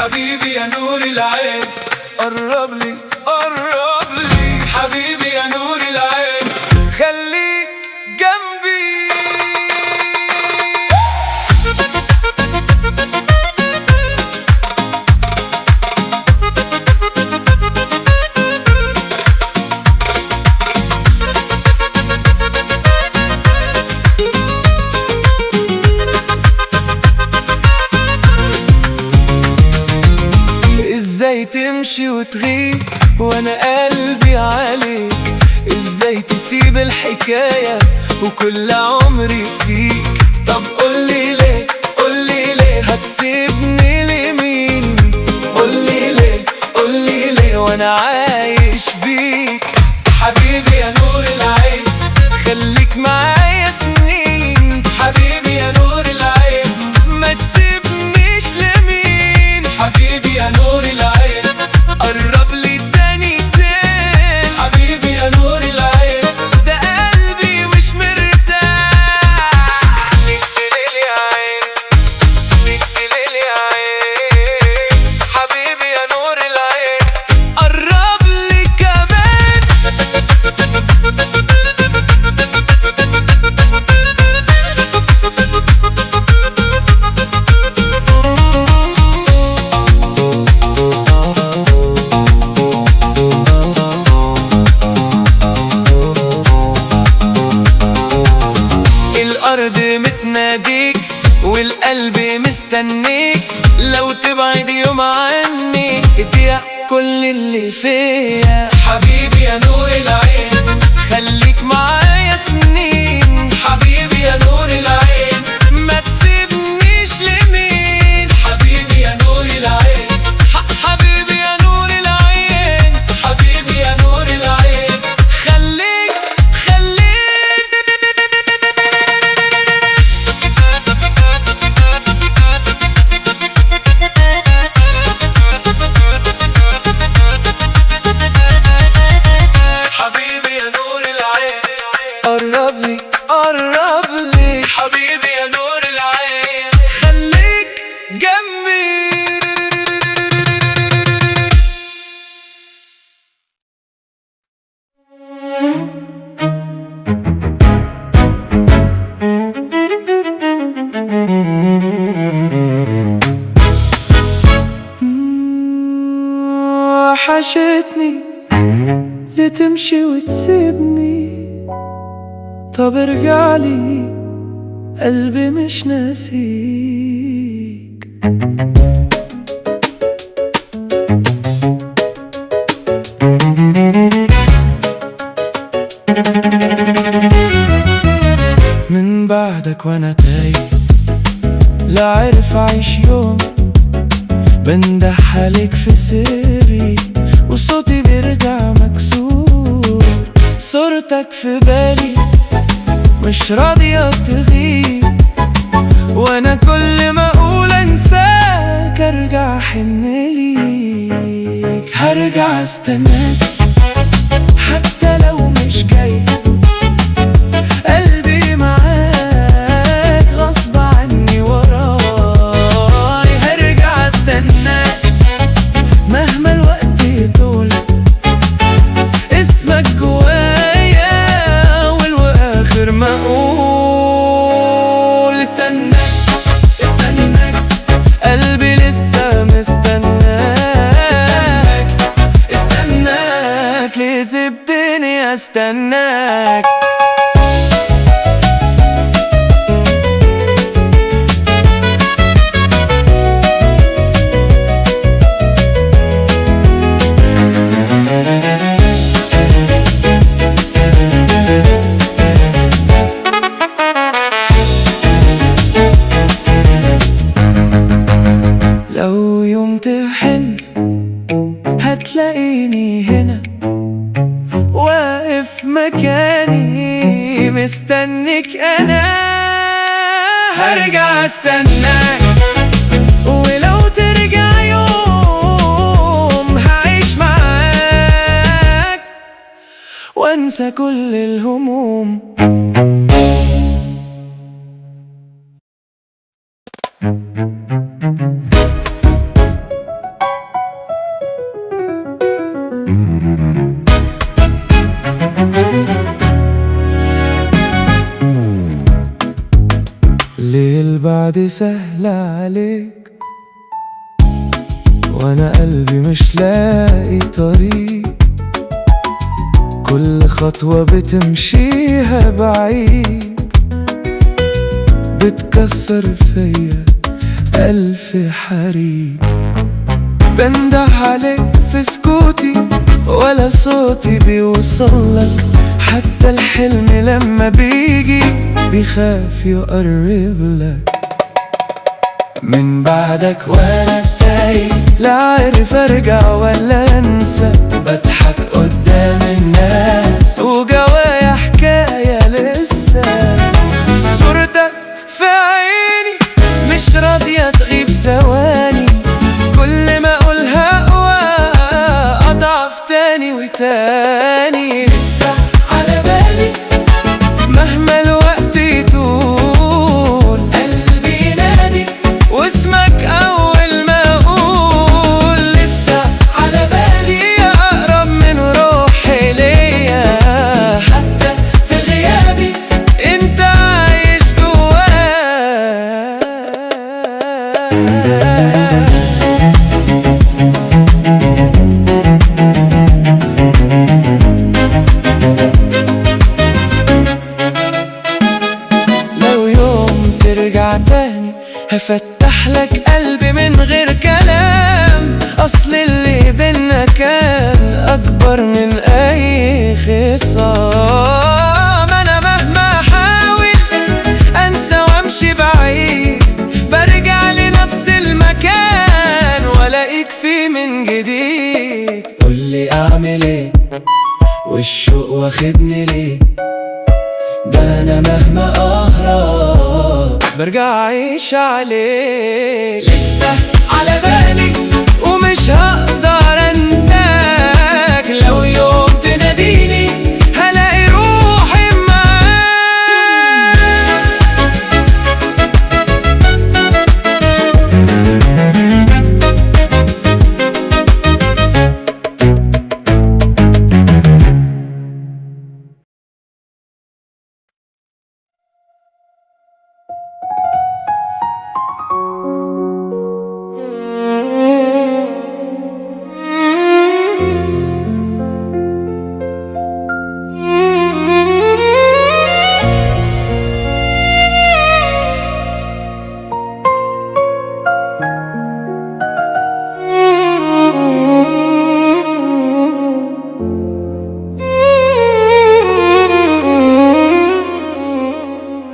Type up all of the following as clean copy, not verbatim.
حبيبي يا نور العين، قرب لي قرب لي حبيبي يا نور العين، خليك جنبي. ازاي تمشي وتغيب وانا قلبي عليك، ازاي تسيب الحكاية وكل عمري فيك. طب قولي ليه قولي ليه هتسيبني لمين، قولي ليه قولي ليه وانا عايش بيك. حبيبي يا نور العين خليك معايا سنين، حبيبي يا نور العين ما تسيبنيش لمين. حبيبي يا نور العين قرب لي تاني تاني، حبيبي يا نور العين ده قلبي مش مرتاح. نقفل يا عين نقفل يا عين، حبيبي يا نور العين قرب لي كمان. الأرض متناديك والقلب مستنيك، لو تبعد يوم عني اضيع كل اللي فيا. حبيبي يا نور العين خليك معايا سنين، حبيبي يا نور العين ما تسيبنيش لمين. حبيبي يا نور العين حبيبي يا نور العين حبيبي يا نور العين خليك حبيبي يا نور العين قرب لي قرب لي حبيبي يا نور العين خليك جنبي. وحشتني لتمشي وتسيبني، طب ارجعلي قلبي مش ناسيك. من بعدك وانا تايه لا عارف اعيش يوم، بنده عليك في سري وصوتي بيرجع مكسور. صورتك في بالي مش راضية تغيب، وانا كل ما اقول انساك ارجع احن ليك. هرجع استناك حتى لو مش جاي، قلبي معاك غصب عني وراي. هرجع استناك مهما الوقت يطول، اسمك جوايا والواخر ما اقول. استناك استناك قلبي لسه مستناك، استناك ليه سبتني استناك. لو يوم تحن هتلاقيني هنا واقف مكاني مستنيك انا. هرجع استناك ولو ترجع يوم هعيش معاك وانسى كل الهموم. ليه البعد سهل عليك وانا قلبي مش لاقي طريق؟ كل خطوة بتمشيها بعيد بتكسر فيا ألف حريق. بنده عليك في سكوتي ولا صوتي بيوصلك، حتى الحلم لما بيجي بيخاف يقرب لك. من بعدك وانا تايه، لا عارف ارجع ولا انسى، بضحك قدام الناس وجوايا حكاية لسه. صورتك في عيني مش راضية تغيب ثواني، كل ما اقولها اقوى اضعف تاني وتاني. لسه على بالي مهما الوقت يطول، قلبي ينادي واسمك اول ما اقول. لسه على بالي اقرب من روحي ليا، حتى في غيابي انت عايش جوايا. ترجع تاني هفتح لك قلبي من غير كلام، اصل اللي بينا كان اكبر من اي خصام. انا مهما احاول انسى وامشي بعيد، برجع لنفس المكان والاقيك فيه من جديد. قولي اعمل ايه والشوق واخدني ليه؟ ده انا مهما اهرب برجع اعيش عليك. لسه على بالي ومش هقدر انساك، لو يوم تناديني هلاقي روحي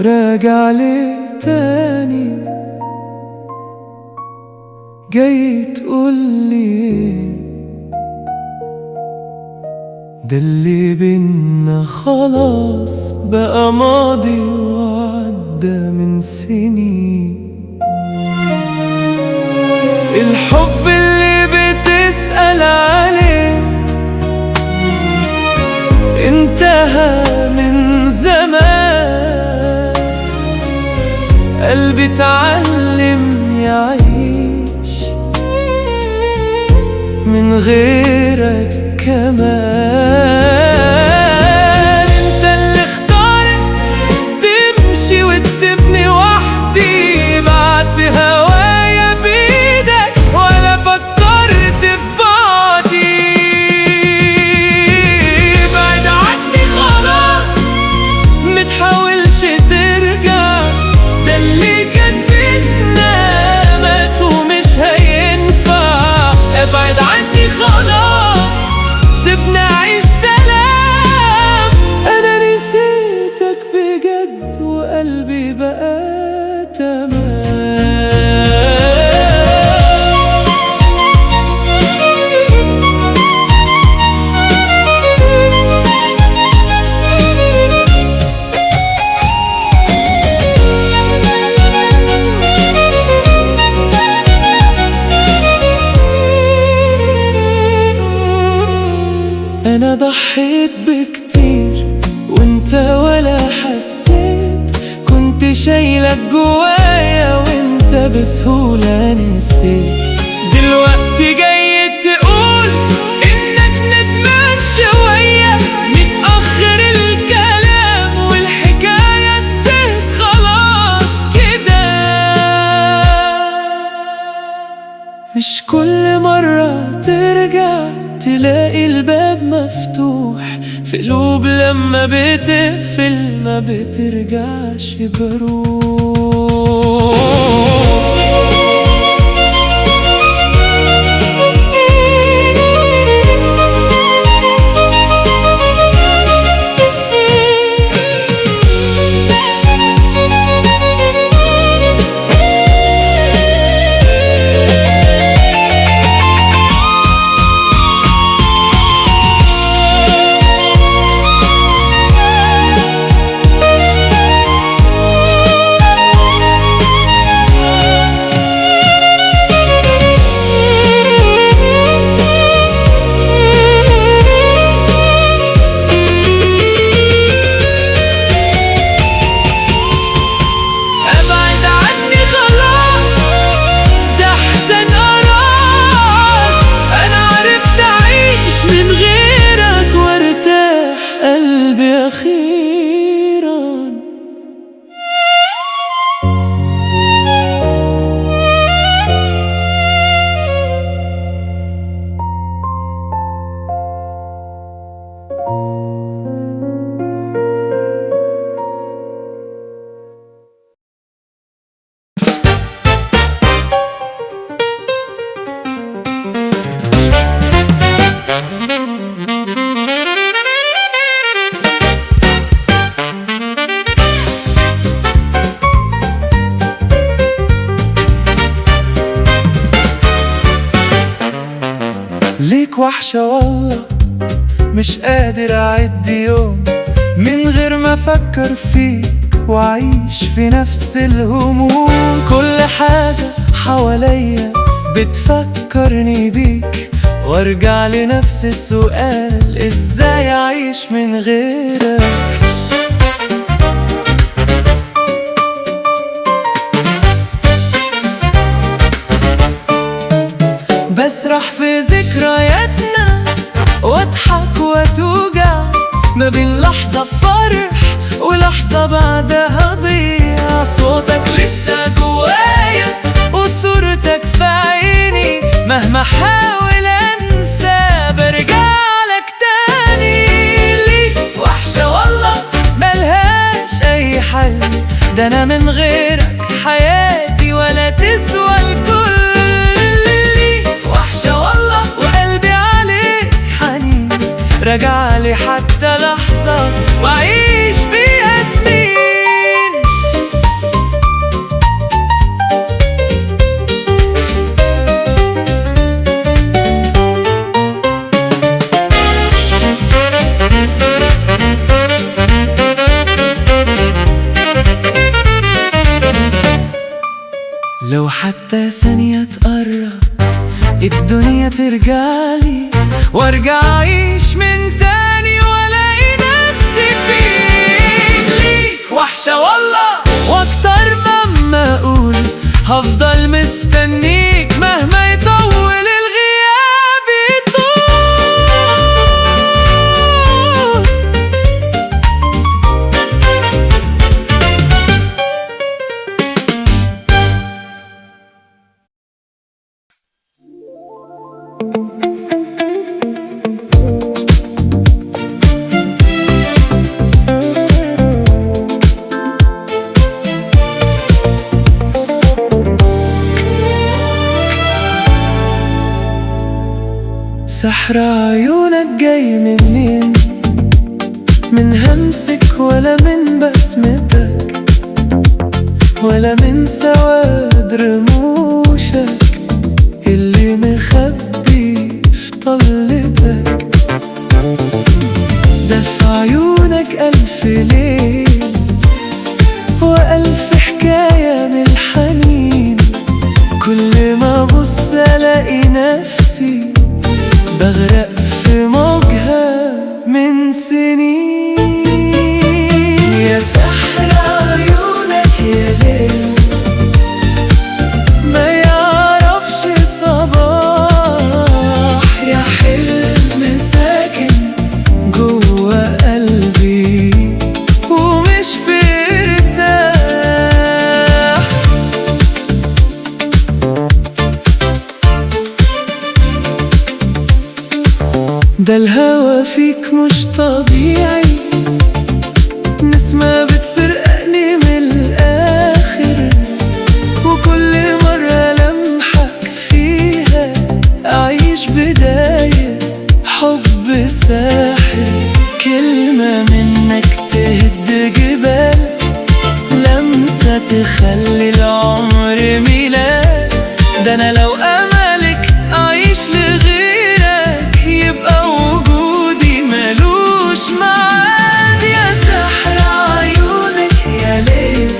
راجع لي تاني، جاي تقولي ده اللي بينا خلاص بقى ماضي وعدى من سنين. الحب اللي بتسأل عليه انتهى من زمان، قلبي اتعلم يعيش من غيرك كمان. انت اللي اخترت تمشي وتسيبني وحدي، بعت هوايا بايدك ولا فكرت في بعدي. بعد عني خلاص متحاولش ترجع، ده اللي كان بينا مات ومش هينفع. ابعد عني خلاص سيبني اعيش سلام، انا نسيتك بجد وقلبي بقى تمام. انا ضحيت بكتير وانت ولا حسيت، كنت شايلك جوايا وانت بسهولة نسيت. دلوقتي جاي تقول انك ندمان شوية، متأخر الكلام والحكاية انتهت خلاص كده. كل مرة ترجع تلاقي الباب مفتوح في قلوب لما بتقفل ما بترجعش بروح. ليك وحشة والله مش قادر أعد يوم من غير ما أفكر فيك وأعيش في نفس الهموم. كل حاجة حواليا بتفكرني بيك وارجع لنفس السؤال، ازاي أعيش من غيرك؟ بسرح في ذكرياتنا واضحك واتوجع ما بين لحظة فرح ولحظة بعدها ضيع. صوتك لسه جوايا وصورتك في عيني، مهما احاول انسى برجع لك تاني. ليك وحشة والله ملهاش اي حل، ده انا من غيرك حياتي ولا تسوى الكل. رجعلي حتى لحظة وأعيش بيها سنين. لو حتى ثانية تقرب الدنيا ترجعلي وارجع أعيش من تاني والاقي نفسي فيك. ليك وحشة والله واكتر مما اقول هفضل مستنيك مهما يطول الغياب يطول. سحر عيونك جاي منين؟ من همسك ولا من بسمتك ولا من سواد رموشك اللي مخبي في طلتك؟ ده في عيونك ألف ليل وألف حكاية من الحنين. كل ما أبص ألاقي نفسي بغرق في موجها من سنين. يا سحر عيونك يا ليل ده الهوى فيك مش طبيعي، نسمة بتسرقني من الآخر، وكل مرة لمحك فيها أعيش بداية حب ساحر. كلمة منك تهد جبال، لمسة تخلي العمر ميلاد. ده أنا لو أملك أعيش لغيرك، يبقى وجودي ملوش معاد. يا سحر عيونك يا ليل،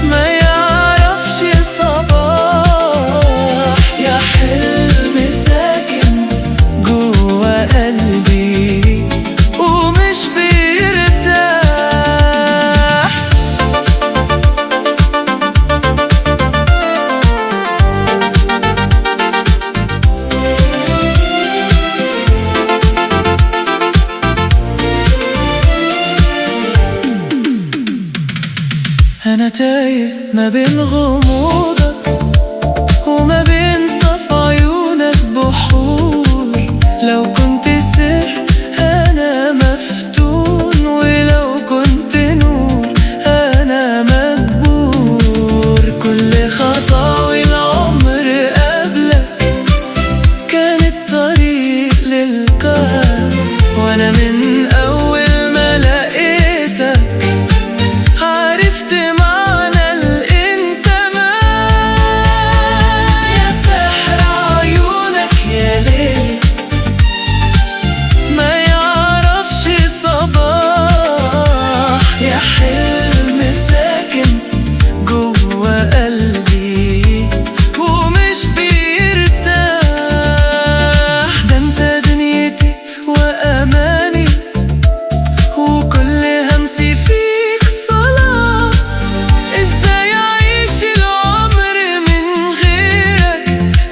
ما يعرفش صباح، يا حلم ساكن جوا قلبي ومش بيرتاح. أنا تايه ما بين غموضك وما بين صف عيونك بحور. لو كنت سحر أنا مفتون، ولو كنت نور أنا مجبور. كل خطاوي العمر قبلك كانت طريق للقاع، وأنا من أول ما لقيتك عرفت معنى الانتماء. يا سحر عيونك يا ليل، ما يعرفش صباح، يا حلم ساكن جوا قلبي ومش بيرتاح. ده انت دنيتي وأماني، وكل همسي فيك صلاة. ازاي اعيش العمر من غيرك؟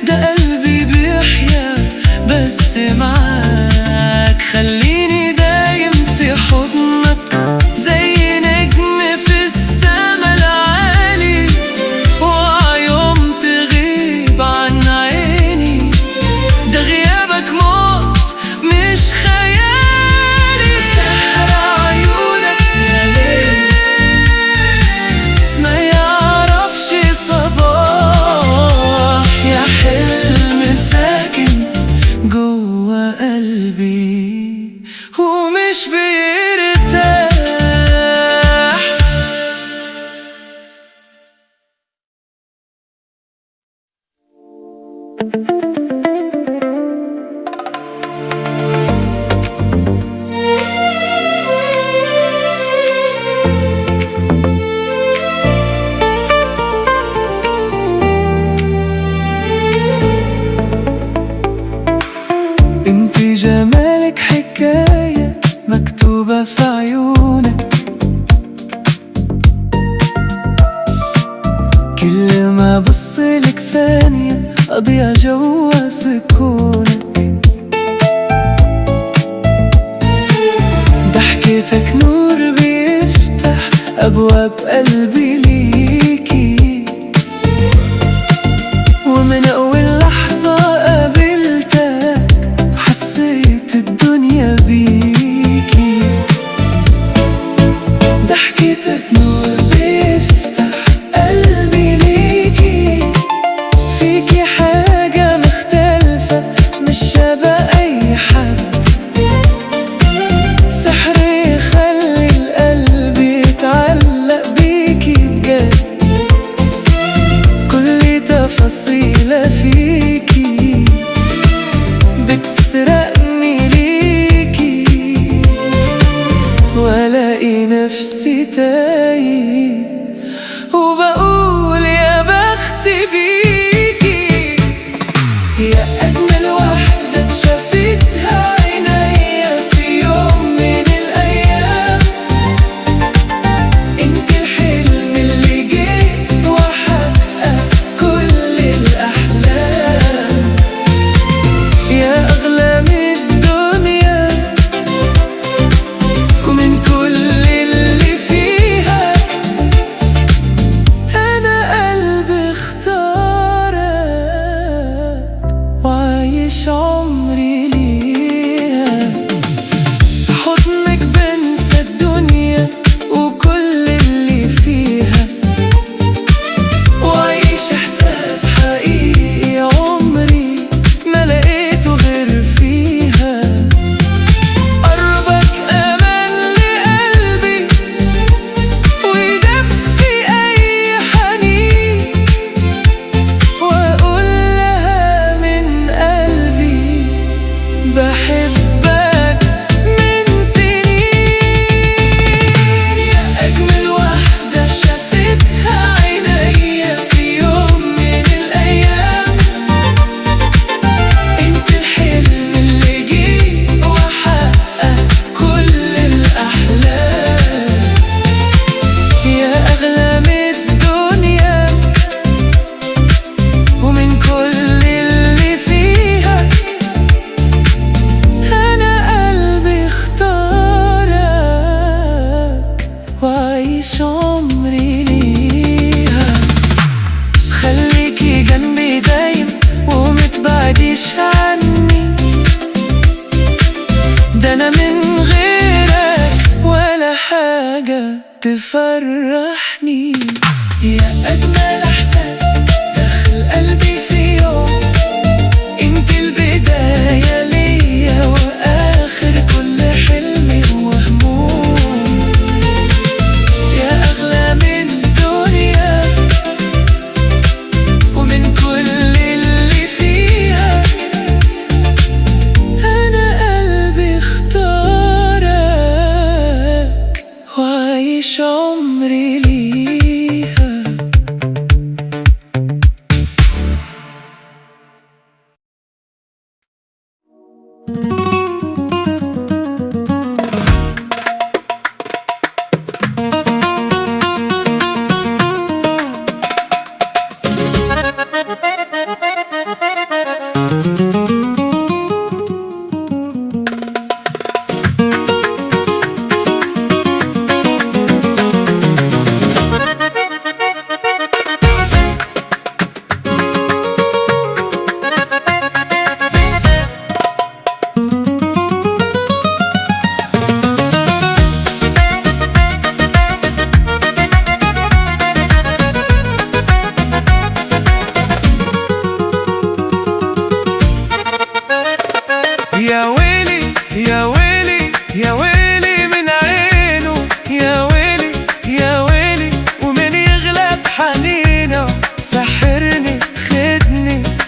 ده قلبي بيحيا بس معاك. خليني دايم في حضنك زي نجم في السما العالي، وعيوم تغيب عن عيني. ده غيابك موت مش خيالي. سحر عيونك يا ليل، ما يعرفش صباح، يا حلم ساكن جوا قلبي ومش بيرتاح. انت جمالك حكاية مكتوبة في عيونك، كل ما بصلك ثانية أضيع جوا سكونك. ضحكتك نور بيفتح أبواب قلبي ليكي، ومن أول لحظة قابلتك حسيت الدنيا بيكي. ضحكتك نور بيفتح قلبي ليكي، فيكي حاجة مختلفة مش شبه أي حد. سحر يخلي القلب يتعلق بيكي،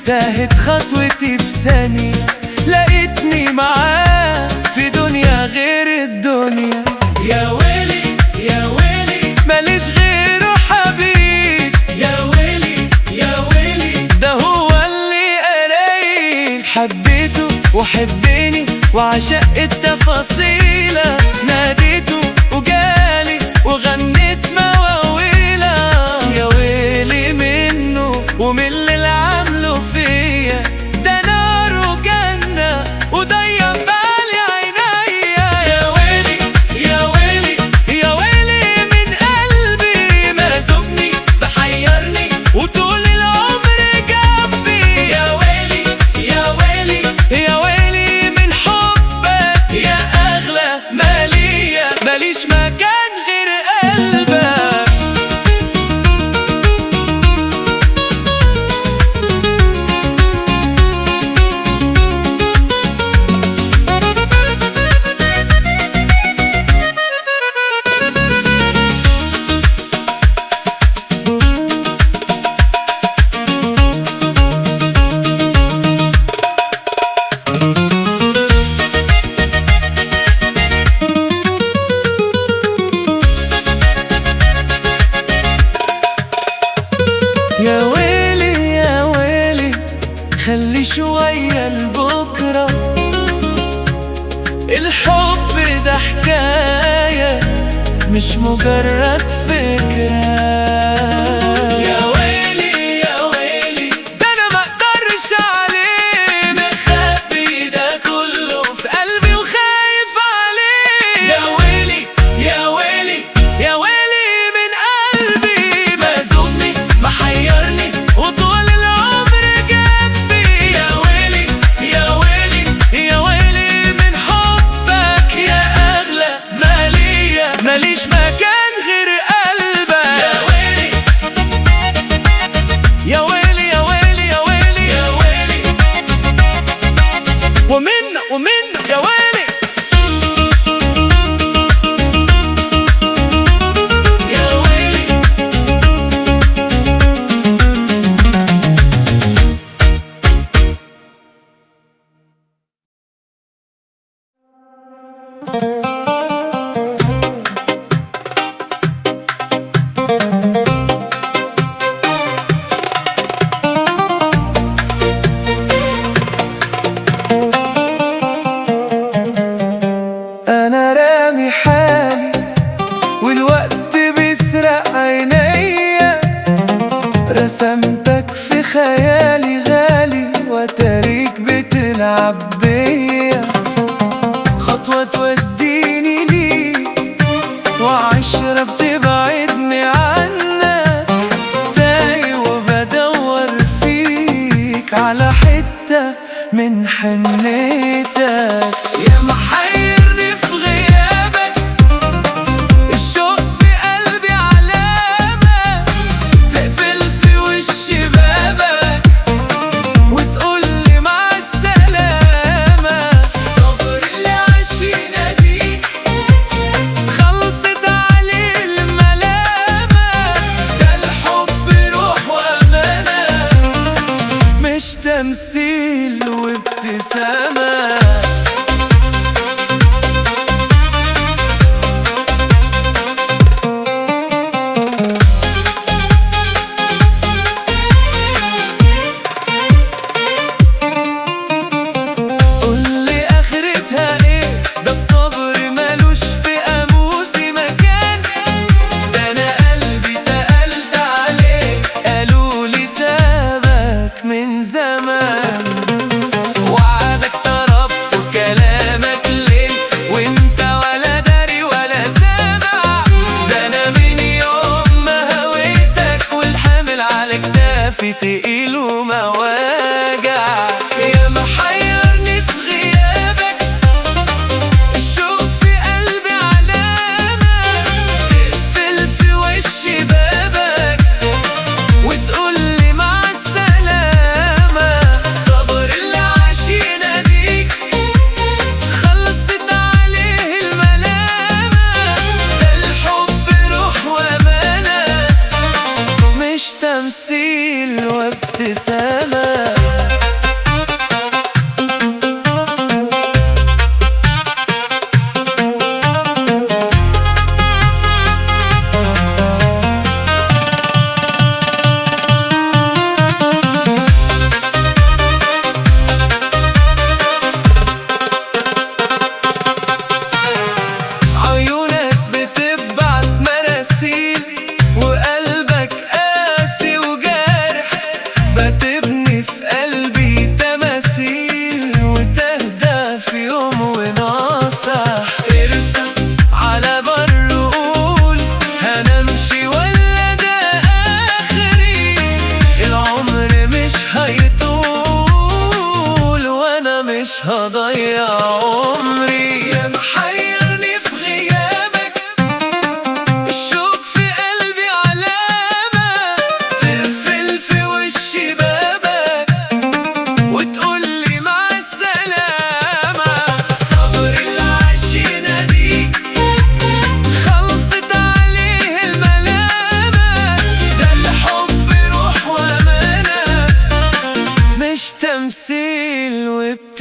تاهت خطوتي في ثانية، لقيتني معاه في دنيا غير الدنيا. يا ويلي يا ويلي ماليش غيره حبيب، يا ويلي يا ويلي ده هو اللي قرايب. حبيته وحبني وعشق التفاصيل، ناديته وجالي وغنيت مواويله. يا ويلي منه ومن اللي عامله فيا، ده نار وجنة وضيع بالي عينيا. يا ويلي يا ويلي يا ويلي من قلبي، مرزقني بحيرني وطول العمر جنبي. يا ويلي يا ويلي يا ويلي من حبك يا أغلى مالية، ماليش مكان غير قلبك. يا ويلي يا ويلي خلي شوية لبكرة، الحب ده حكاية مش مجرد فكرة. يا ويلي يا ويلي ده أنا مقدرش عليه، مخبي ده كله في قلبي وخايف عليه. يا ويلي يا ويلي يا ويلي من قلبي، مرزقني محيرني وطول العمر جنبي. يا ويلي يا ويلي يا ويلي من حبك يا أغلى مالية، ماليش مكان غير قلبك. يا ويلي يا ويلي يا ويلي يا ويلي يا ويلي ومنا يا ويلي يا ويلي. أنا رامي حالي والوقت بيسرق عينيا، رسمتك في خيالي غالي وتاريك بتلعب بيا. خطوة توديني ليك وعشرة بتبعدني عنك، تايه وبدور فيك على حتة من حنيتك. يا محيرني في غيابك، الشوق في قلبي علامة، تقفل في وشي بابك وتقولي مع السلامة. صبر اللي عاش يناديك خلصت عليه الملامة، ده الحب روح وأمانة مش تمثيل وابتسامة. قولي آخرتها ايه، ده الصبر مالوش في قاموسي مكان. ده أنا قلبي سألت عليه قالولي سابك من زمان، وعدك سرب وكلامك ليه وانت ولا داري ولا سامع. ده أنا من يوم ما هويتك والحمل على كتافي تقيل ومواجع. يا محيرني في غيابك، الشوق في قلبي علامة، تقفل في وشي بابك وتقولي مع السلامة. صبر اللي عاش يناديك خلصت عليه الملامة، ده الحب روح وأمانة مش تمثيل وابتسامة.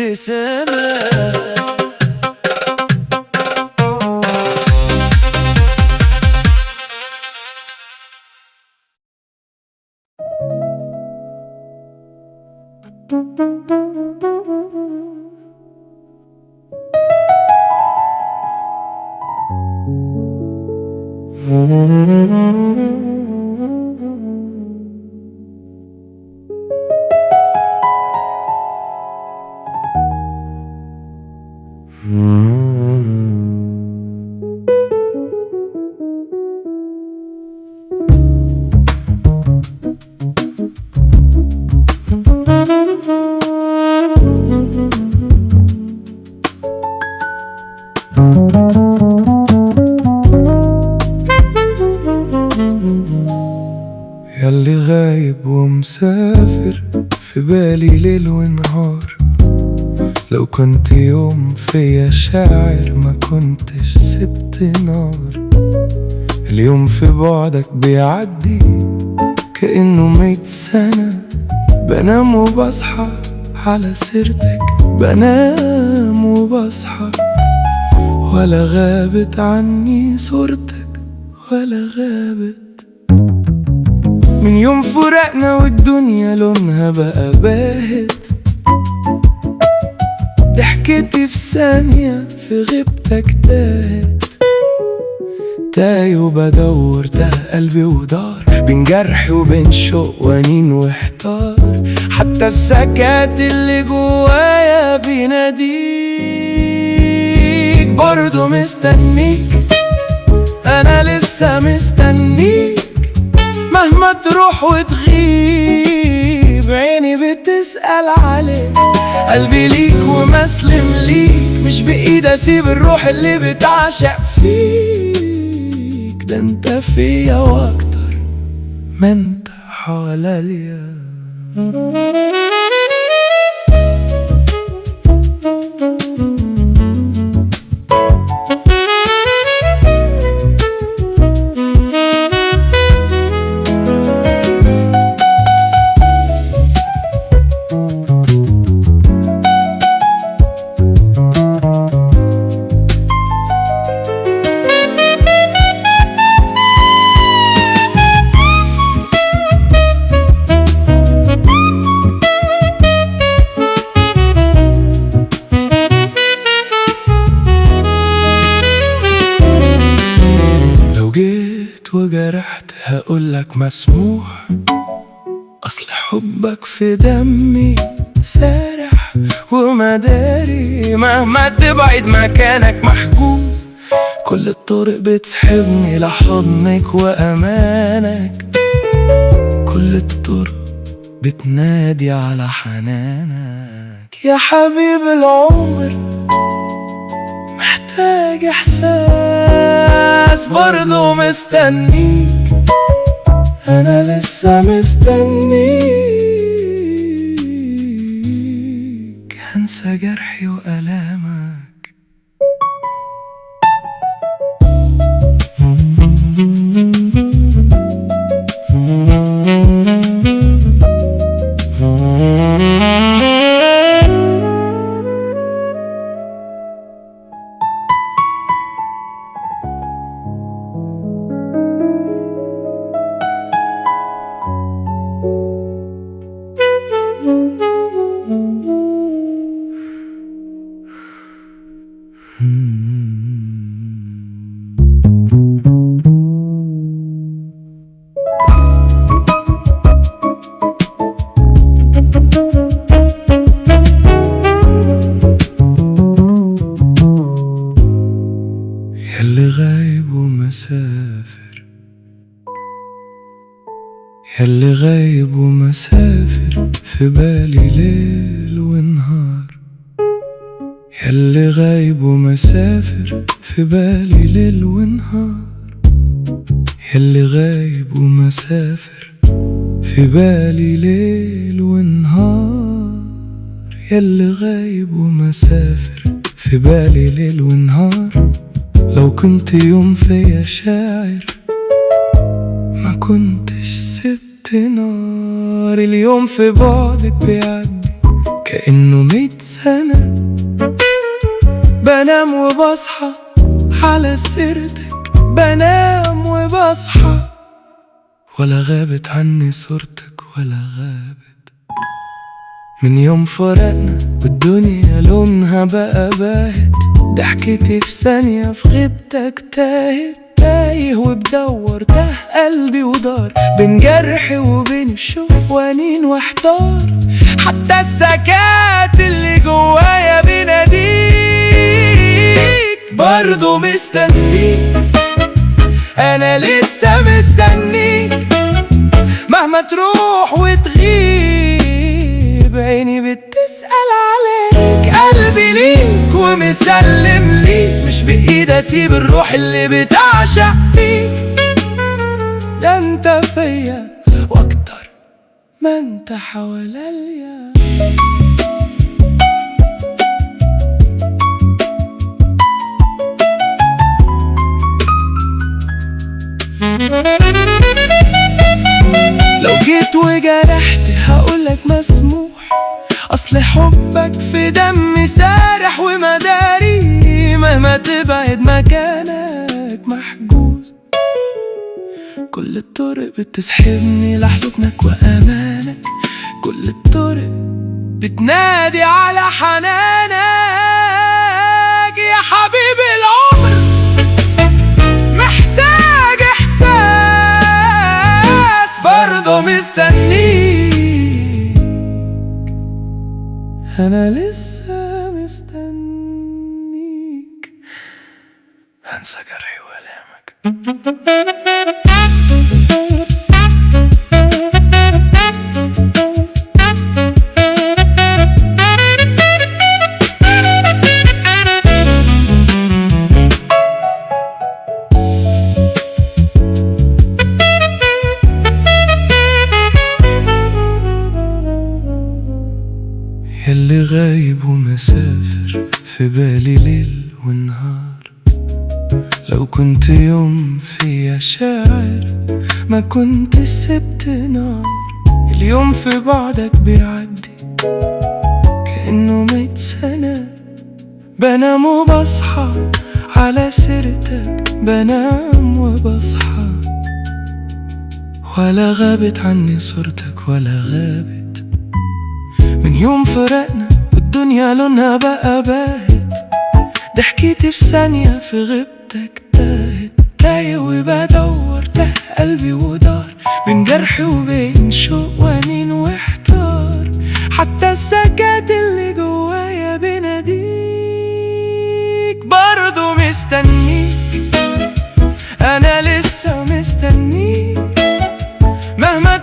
وابتسامة. ياللي غايب ومسافر في بالي ليل ونهار، لو كنت يوم فيا شاعر ما كنتش سبت نار. اليوم في بعدك بيعدي كأنه 100 سنة، بنام وبصحى على سيرتك، بنام وبصحى ولا غابت عني صورتك ولا غابت. من يوم فرقنا والدنيا لونها بقى باهت، ضحكتي في ثانية في غيبتك تاهت. تايه وبدور، تاه قلبي ودار بين جرح وبين شوق وانين واحتار. حتى السكات اللي جوايا بيناديك، برضو مستنيك، انا لسه مستنيك. مهما تروح وتغيب عيني بتسأل عليك، قلبي ليك ومسلم ليك، مش بإيدي اسيب الروح اللي بتعشق فيك. ده انت فيا واكتر ما انت حواليا. وجرحت هقولك مسموح، أصل حبك في دمي سارح ومداري. مهما تبعد مكانك محجوز، كل الطرق بتسحبني لحضنك وأمانك، كل الطرق بتنادي على حنانك. يا حبيب العمر محتاج إحساس، برضو مستنيك، أنا لسه مستنيك. هنسى جرحي وألامك. ياللي غايب ومسافر، ياللي غايب ومسافر في بالي ليل ونهار، ياللي غايب ومسافر في بالي ليل ونهار، ياللي غايب ومسافر في بالي ليل ونهار، ياللي غايب ومسافر في بالي ليل ونهار. لو كنت يوم فيا شاعر ما كنتش سبت نار. اليوم في بعدك بيعدي كأنه 100 سنة. بنام وبصحى على سيرتك، بنام وبصحى ولا غابت عني صورتك ولا غابت. من يوم فرقنا والدنيا لونها بقى باهت، ضحكتي في ثانية في غيبتك تاهت. تايه وبدور، تاه قلبي ودار بين جرحي وبين الشوق وانين واحتار. حتى السكات اللي جوايا بيناديك برضو مستنيك، انا لسه مستنيك. مهما تروح وتغيب عيني بتسأل عليك. قلبي ليك ومسلم ليك، مش بإيدي اسيب الروح اللي بتعشق فيك. ده انت فيا واكتر ما انت حواليا. لو جيت وجرحت هقولك مسموح، اصل حبك في دمي سارح ومداري. مهما تبعد مكانك محجوز، كل الطرق بتسحبني لحضنك وامانك. كل الطرق بتنادي على حنانك. يا حبيب العمر محتاج احساس، برضه مستنيك، انا لسه مستنيك. هنسى جرحي والامك. ياللي غايب ومسافر في بالي ليل ونهار، لو كنت يوم فيا شاعر ما كنت سبت نار. اليوم في بعدك بيعدي كأنه 100 سنة. بنام وبصحى على سيرتك، بنام وبصحى ولا غابت عني صورتك ولا غابت. من يوم فرقنا والدنيا لونها بقى باهت، ضحكتي في ثانية في غيبتك تاهت. تايه وبدور، تاه قلبي ودار بين جرحي وبين شوق وانين واحتار. حتى السكات اللي جوايا بيناديك برضو مستنيك، انا لسه مستنيك. مهما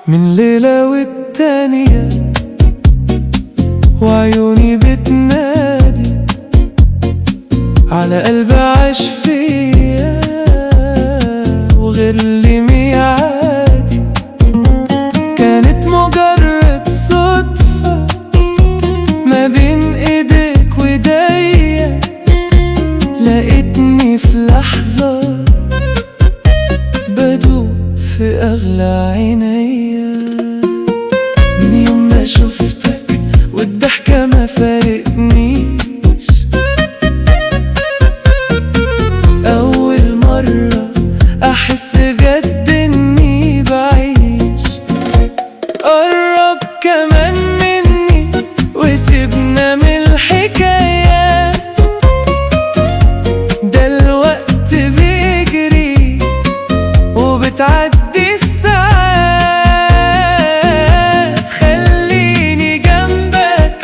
من ليلة والتانية وعيوني بتنادي على قلب عاش فيا وغير اللي ميعادي. كانت مجرد صدفة ما بين ايديك وايديا، لقيتني في لحظة بدوب في أغلى عينيا. من يوم ما شفتك والضحكة ما فارقنيش، أول مرة أحس جد إني بعيش. قرب كمان مني وسيبنا من الحكايات، ده الوقت بيجري وبتعدي الساعات. خليني جنبك،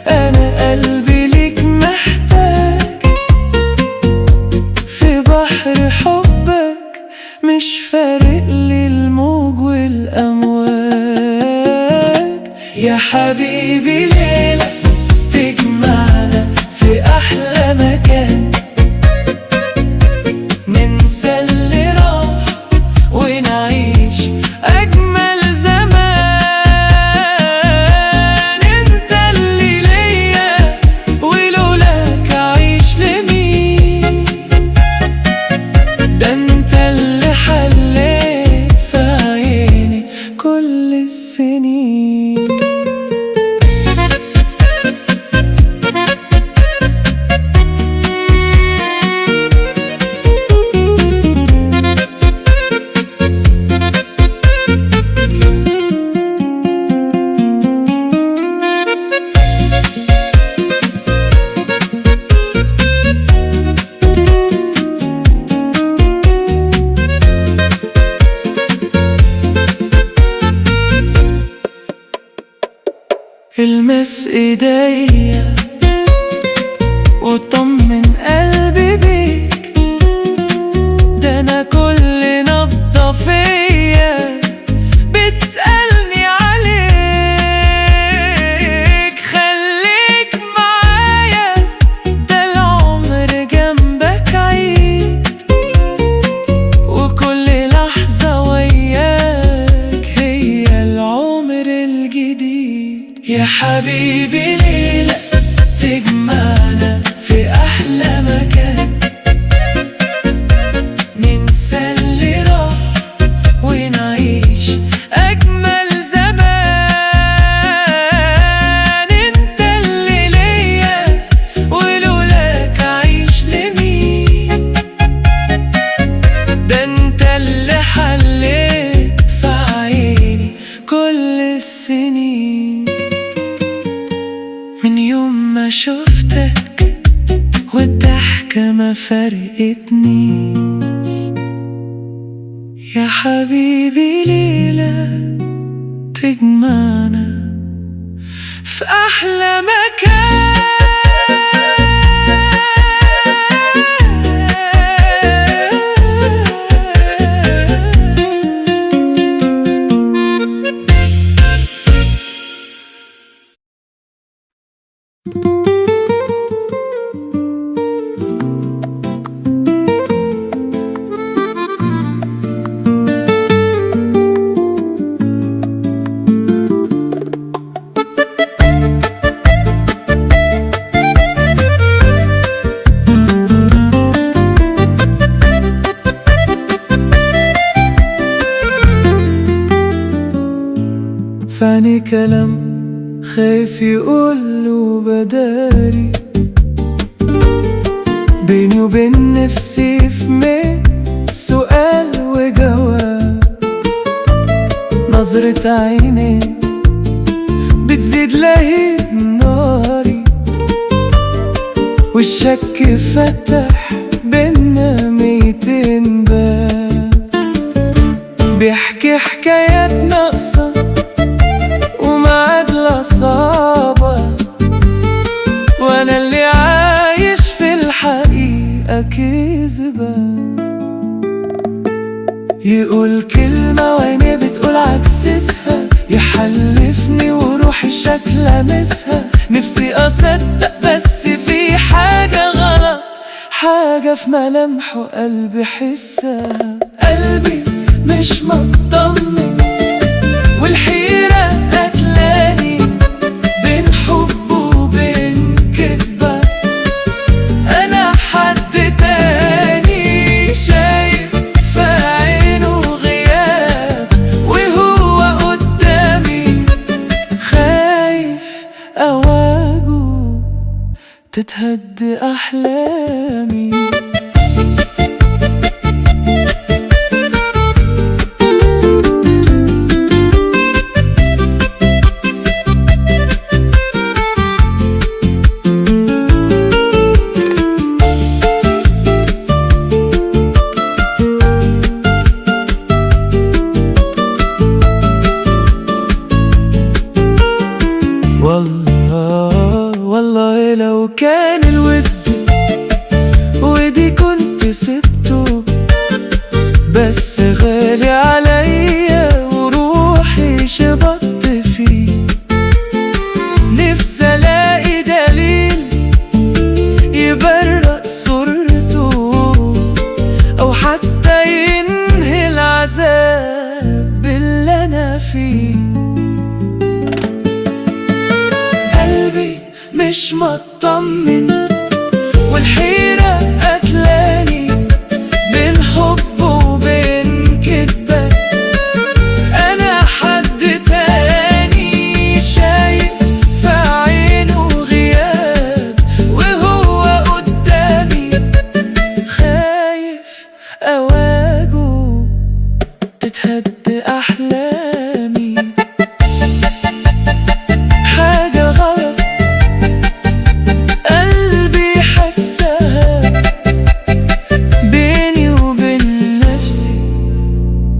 أنا قلبي ليك محتاج. في بحر حبك مش فارق لي الموت. الأمواج. يا حبيبي ليلة تجمعنا في أحلى مكان، ننسى اللي راح ونعيش أجمل زمان. انت اللي ليا ولولاك أعيش لمين، ده انت اللي حليت في عيني كل السنين. المس ايديا وطمن قلبي بيك، ده انا كل نبضة فيا بتسألني عليك. خليك معايا ده العمر جنبك عيد، وكل لحظة وياك هي العمر الجديد. يا حبيبي ليلة تجمعنا في أحلى مكان، ننسى اللي راح ونعيش أجمل زمان. انت اللي ليا ولولاك أعيش لمين، ده انت اللي حليت في عيني كل السنين. من يوم ما شفتك والضحكة ما فرقتنيش، يا حبيبي ليلة تجمعنا في أحلى مكان. فاني كلام خايف يقوله بداري، بيني وبين نفسي في سؤال وجواب. نظرة عيني بتزيد لهيب ناري، والشك فتح بينا 200 باب. بيحكي حكايات ناقصة ومعادلة صعبة، وانا اللي عايش في الحقيقة كذبة. يقول كلمة وعيني بتقول عكسها، يحلفني وروحي شكل لامسها. نفسي اصدق بس في حاجة غلط، حاجة في ملامحه قلبي حسها. قلبي مش مطمن والحيرة قتلاني، بين حب وبين كدبة. أنا حد تاني شايف في عينه غياب، وهو قدامي خايف أواجهه تتهد أحلامي. والله لو كان الود ودي كنت سبته، بس غالي عليا وروحي فيه. قلبي مش مطمن والحيرة قتلاني بين حب وبين كدبة. أنا حد تاني شايف في عينه غياب وهو قدامي، خايف أواجهه تتهد أحلامي. حاجة غلط قلبي حسها، بيني وبين نفسي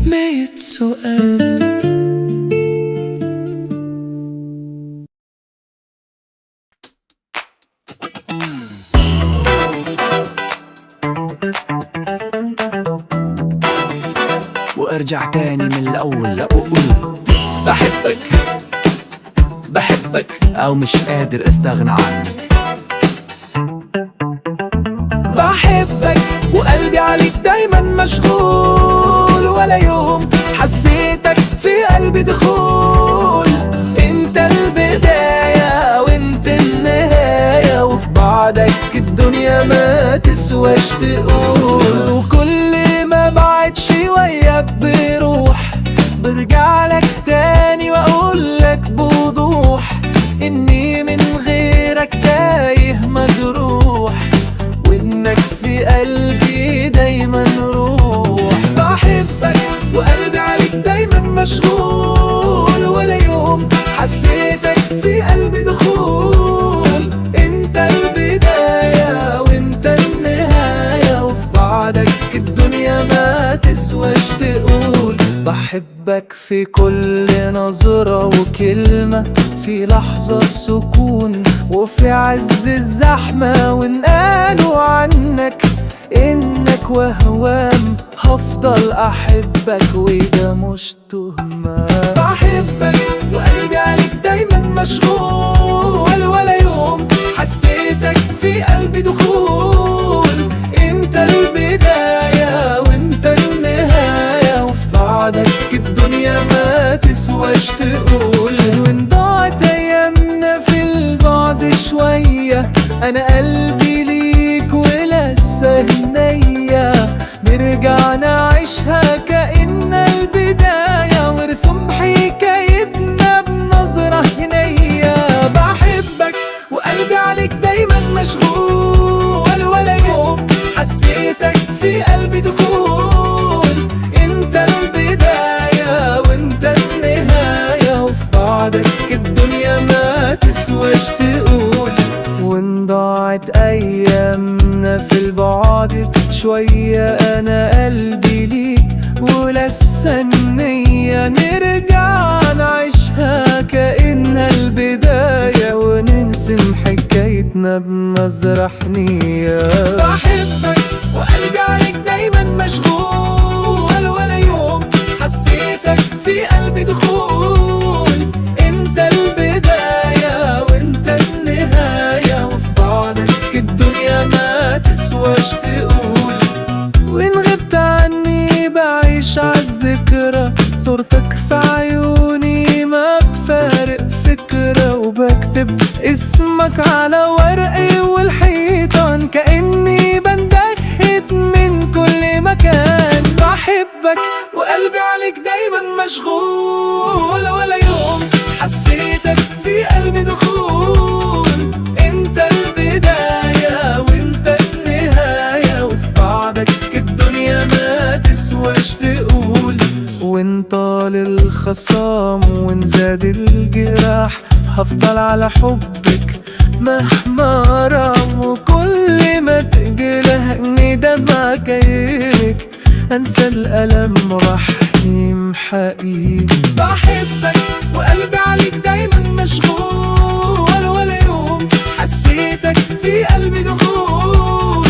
100 سؤال. وارجع تاني من الأول أقول بحبك بحبك أو مش قادر استغنى عنك. بحبك وقلبي عليك دايما مشغول، ولا يوم حسيتك في قلبي دخول. انت البداية وانت النهاية، وفي بعدك الدنيا ما تسواش تقول. وكل ما بعد شوية بروح برجع لك تاني واقول لك بوضوح اني من غيرك تايه مجروح، وانك في قلبي دايما روح. بحبك وقلبي عليك دايما مشغول، ولا يوم حسيتك في قلبي دخول. انت البداية وانت النهاية، وفي بعدك الدنيا ما تسواش تقول. بحبك في كل نظرة وكلمة، في لحظة سكون وفي عز الزحمة. وإن قالوا عنك إنك وهوام، هفضل أحبك وده مش تهمة. بحبك وقلبي عليك دايما مشغول، ولا يوم حسيتك في قلبي دخول. انت البداية وانت النهاية، وفي بعدك الدنيا ما تسواش تقول. وان ضاعت ايامنا في البعد شوية، انا قلبي ليك ولسه هنية. نرجع نعيشها كأن البداية، ورسم حكايتنا بنظرة هنية. بحبك وقلبي عليك دايما مشغول، ولا يوم حسيتك في قلبي دخول. انت البداية وانت النهاية، وفي بعدك الدنيا ما تسواش تقول. وان ضاعت ايامنا في البعد شوية، انا قلبي ليك ولسه النية. نرجع نعيشها كأنها البداية، وننسم حكايتنا بنظرة حنية. بحبك وقلبي عليك دايما مشغول، ولا يوم حسيتك في قلبي دخول. انت البداية وانت النهاية، وفي بعدك الدنيا ما تسواش تقول. وإن غبت عني بعيش عالذكرى، صورتك في عيوني ما بتفارق فكرة. وبكتب اسمك على ورقي والحيطان، كأني بندهد من كل مكان. بحبك وقلبي عليك دايما مشغول، ولا يوم حسيتك في قلبي دخول. انت البداية وانت النهاية، وفي بعدك الدنيا ما تسواش تقول. وان طال الخصام وان زاد الجراح، هفضل على حبك مهما رام. وكل ما تجرحني دمعك يبكي، انسى الألم رحيم حقيقي. بحبك وقلبي عليك دايما مشغول، ولا يوم حسيتك في قلبي دخول.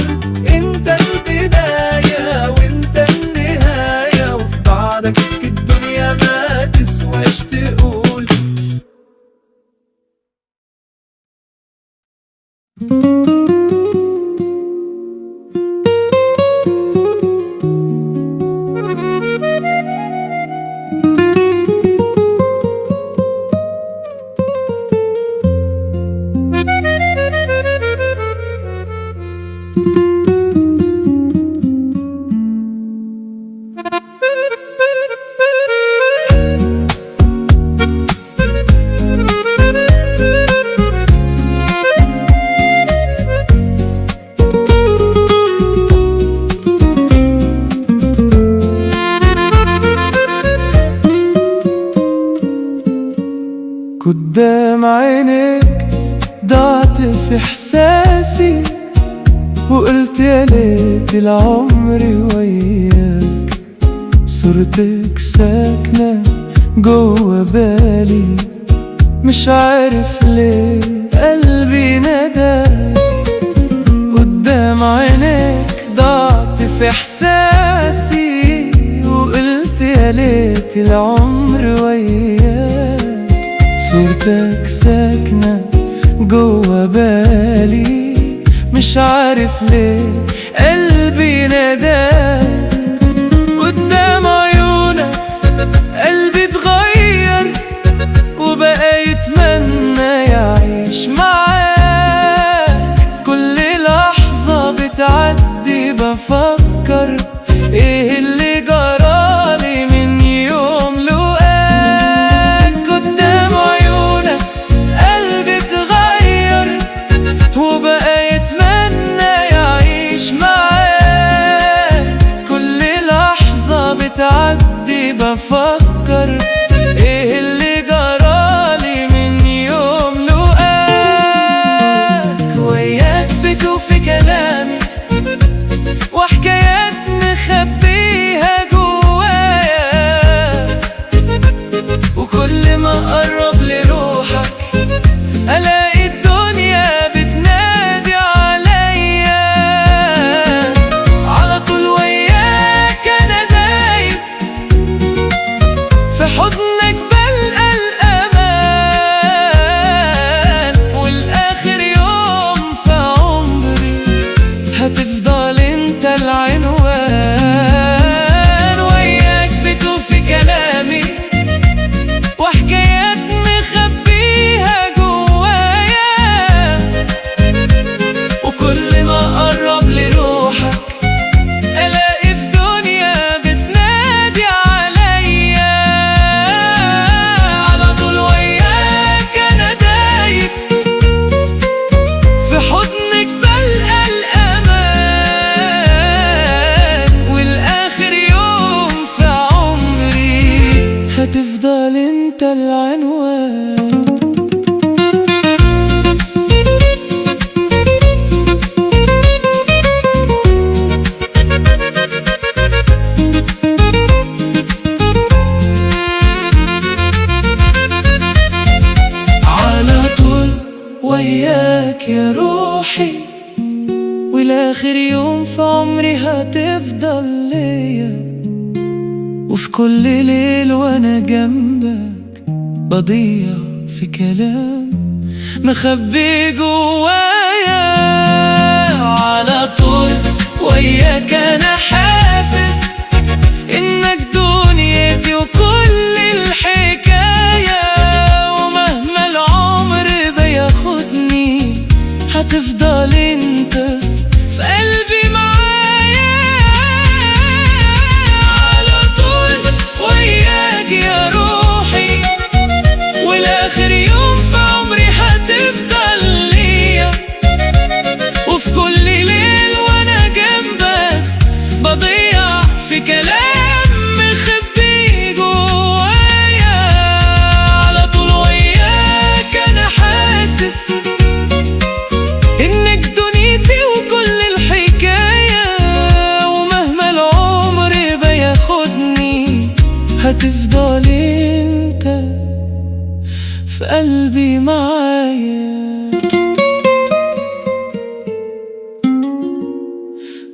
انت البداية وانت النهاية، وفي بعدك الدنيا ما تسواش تقول. العمر وياك، صورتك ساكنة جوا بالي، مش عارف ليه قلبي نداك. قدام عينيك ضعت في احساسي، وقلت يا ليت العمر وياك، صورتك ساكنة جوا بالي، مش عارف ليه قلبي نداك. قدام عيونك قلبي اتغير، وبقى يتمنى يعيش معاك. كل لحظة بتعدي بفكر ايه اللي جرالي من يوم لقاك. قدام عيونك قلبي اتغير، وبقى يتمنى يعيش معاك. كل لحظة بتعدي بفكر ايه اللي جرالي من يوم لقاك. وياك بتوه في كلامي، وحكايات مخبيها جوايا، وكل ما اقرب لروحك الاقي الدنيا بتنادي عليا. على طول وياك انا دايب، في حضنك بلقى الامان. والاخر يوم في عمري هتفضل انت العنوان. وياك بتوه في كلامي، وحكايات مخبيها جوايا، وكل ما اقرب لروحك الاقي في دنيا بتنادي عليا. على طول وياك انا دايب، في حضنك بلقى الامان. والاخر يوم في عمري هتفضل انت العنوان. على طول وياك يا روحي، والاخر يوم في عمري هتفضل ليا. وفي كل ليل وانا جنبك بضيع في كلام مخبي جوايا. على طول وياك انا حاسس انك دنيتي وكل الحكاية. ومهما العمر بياخدني هتفضل انت في قلبي معايا. على طول وياك يا روحي، والاخر يوم في عمري هتفضل ليا. وفي كل ليل وانا جنبك بضيع في كلام مخبي جوايا. على طول وياك انا حاسس انك دنيتي وكل الحكاية. ومهما العمر بياخدني هتفضل انت في قلبي معايا.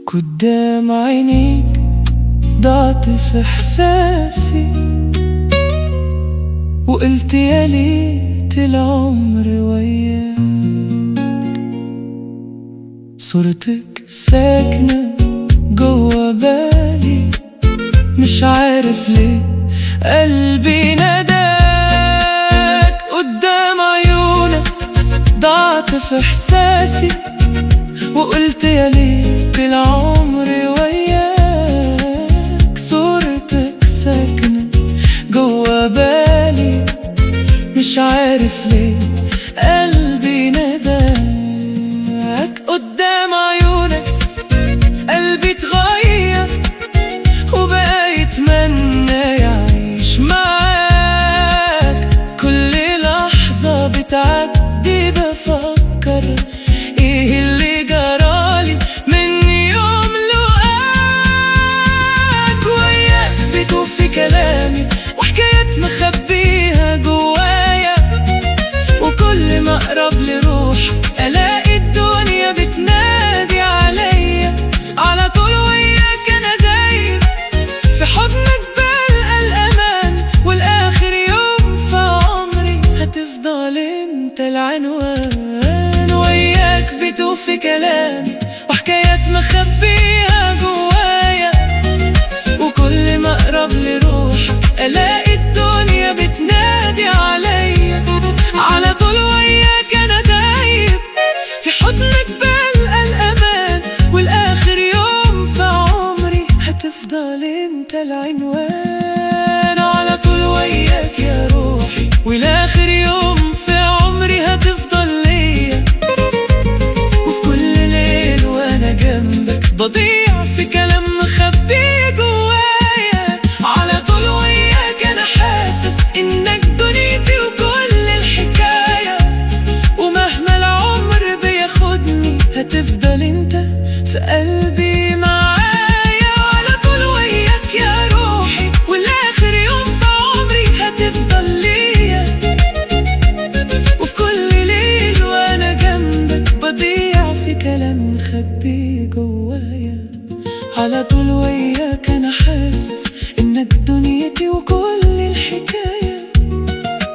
قدام عينيك ضعت في احساسي، وقلت يا ليت العمر وياك، صورتك ساكنة جوا بالي، مش عارف ليه قلبي نداك. قدام عيونك ضعت في احساسي، وقلت يا ليت العمر وياك، صورتك ساكنة جوا بالي، مش عارف ليه قلبي نداك. قدام عيونك قلبي اتغير، وبقى يتمنى يعيش معاك. كل لحظة بتعدي بفكر ايه اللي جرالي من يوم لقاك. هتفضل انت العنوان. على طول وياك يا روحي، والاخر يوم في عمري هتفضل ليا. وفي كل ليل وانا جنبك بضيع في كلام مخبي جوايا. على طول وياك انا حاسس انك دنيتي وكل الحكاية. ومهما العمر بياخدني هتفضل انت في قلبي معايا. على طول وياك يا روحي، والاخر يوم في عمري هتفضل ليا. وفي كل ليل وانا جنبك بضيع في كلام مخبي جوايا. على طول وياك انا حاسس انك دنيتي وكل الحكاية.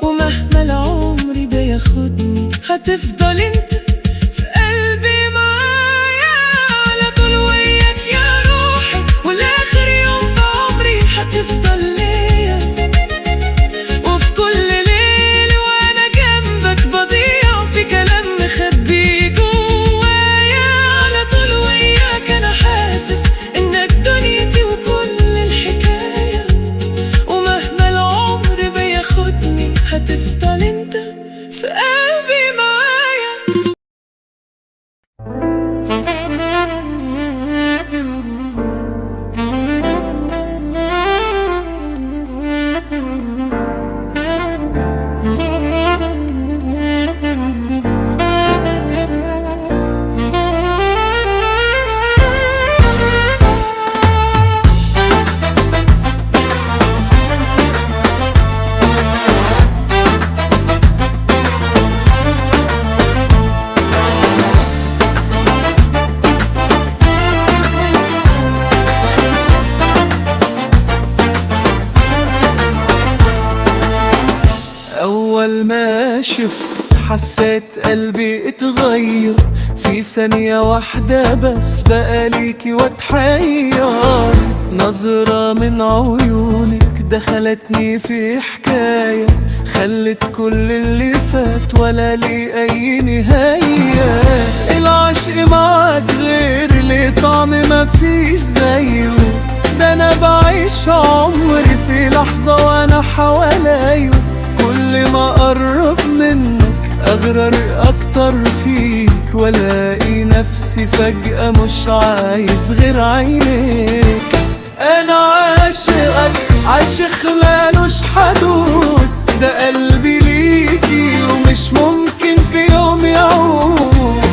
ومهما العمر بياخدني هتفضل انت في قلبي معايا. على طول وياك يا روحي، والاخر يوم في عمري هتفضل ليا. وفي كل ليل وانا جنبك بضيع في كلام مخبي جوايا. على طول وياك انا حاسس انك دنيتي وكل الحكاية. ومهما العمر بياخدني هتفضل انت في قلبي معايا. أول ما شفت حسيت قلبي اتغير في ثانية واحدة بس، بقى ليكي واتحير. نظرة من عيونك دخلتني في حكاية، خلت كل اللي فات ولا لي أي نهاية. العشق معاك غير ليه طعم مفيش زيه، ده أنا بعيش عمري في لحظة وأنا حواليا. كل ما أقرب منك أغرر أكتر فيك، والاقي نفسي فجأة مش عايز غير عينيك. أنا عاشقك عاشق مالوش حدود، ده قلبي ليكي ومش ممكن في يوم يعود.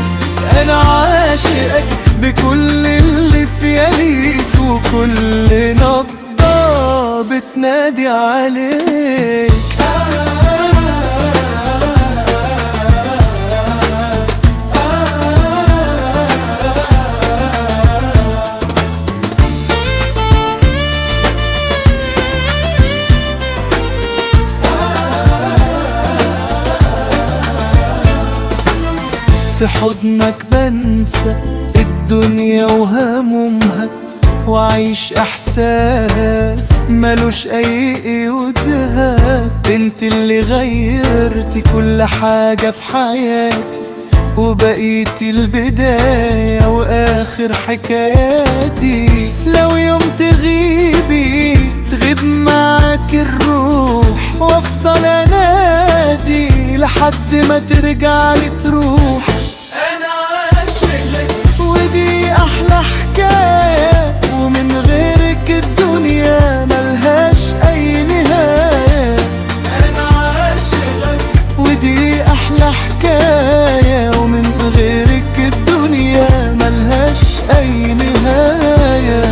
أنا عاشقك بكل اللي في ليك، وكل نبضة بتنادي عليك. في حضنك بنسى الدنيا وهمومها، وعيش احساس ملوش اي قيودها. انت اللي غيرتي كل حاجة في حياتي، وبقيتي البداية واخر حكاياتي. لو يوم تغيبي تغيب معاك الروح، وافضل انادي لحد ما ترجعلي تروح. انا عاشقك ودي احلى حكاية، ومن غيرك الدنيا ملهاش اي نهاية. انا عاشقك ودي احلى حكاية، ومن غيرك الدنيا ملهاش اي نهاية.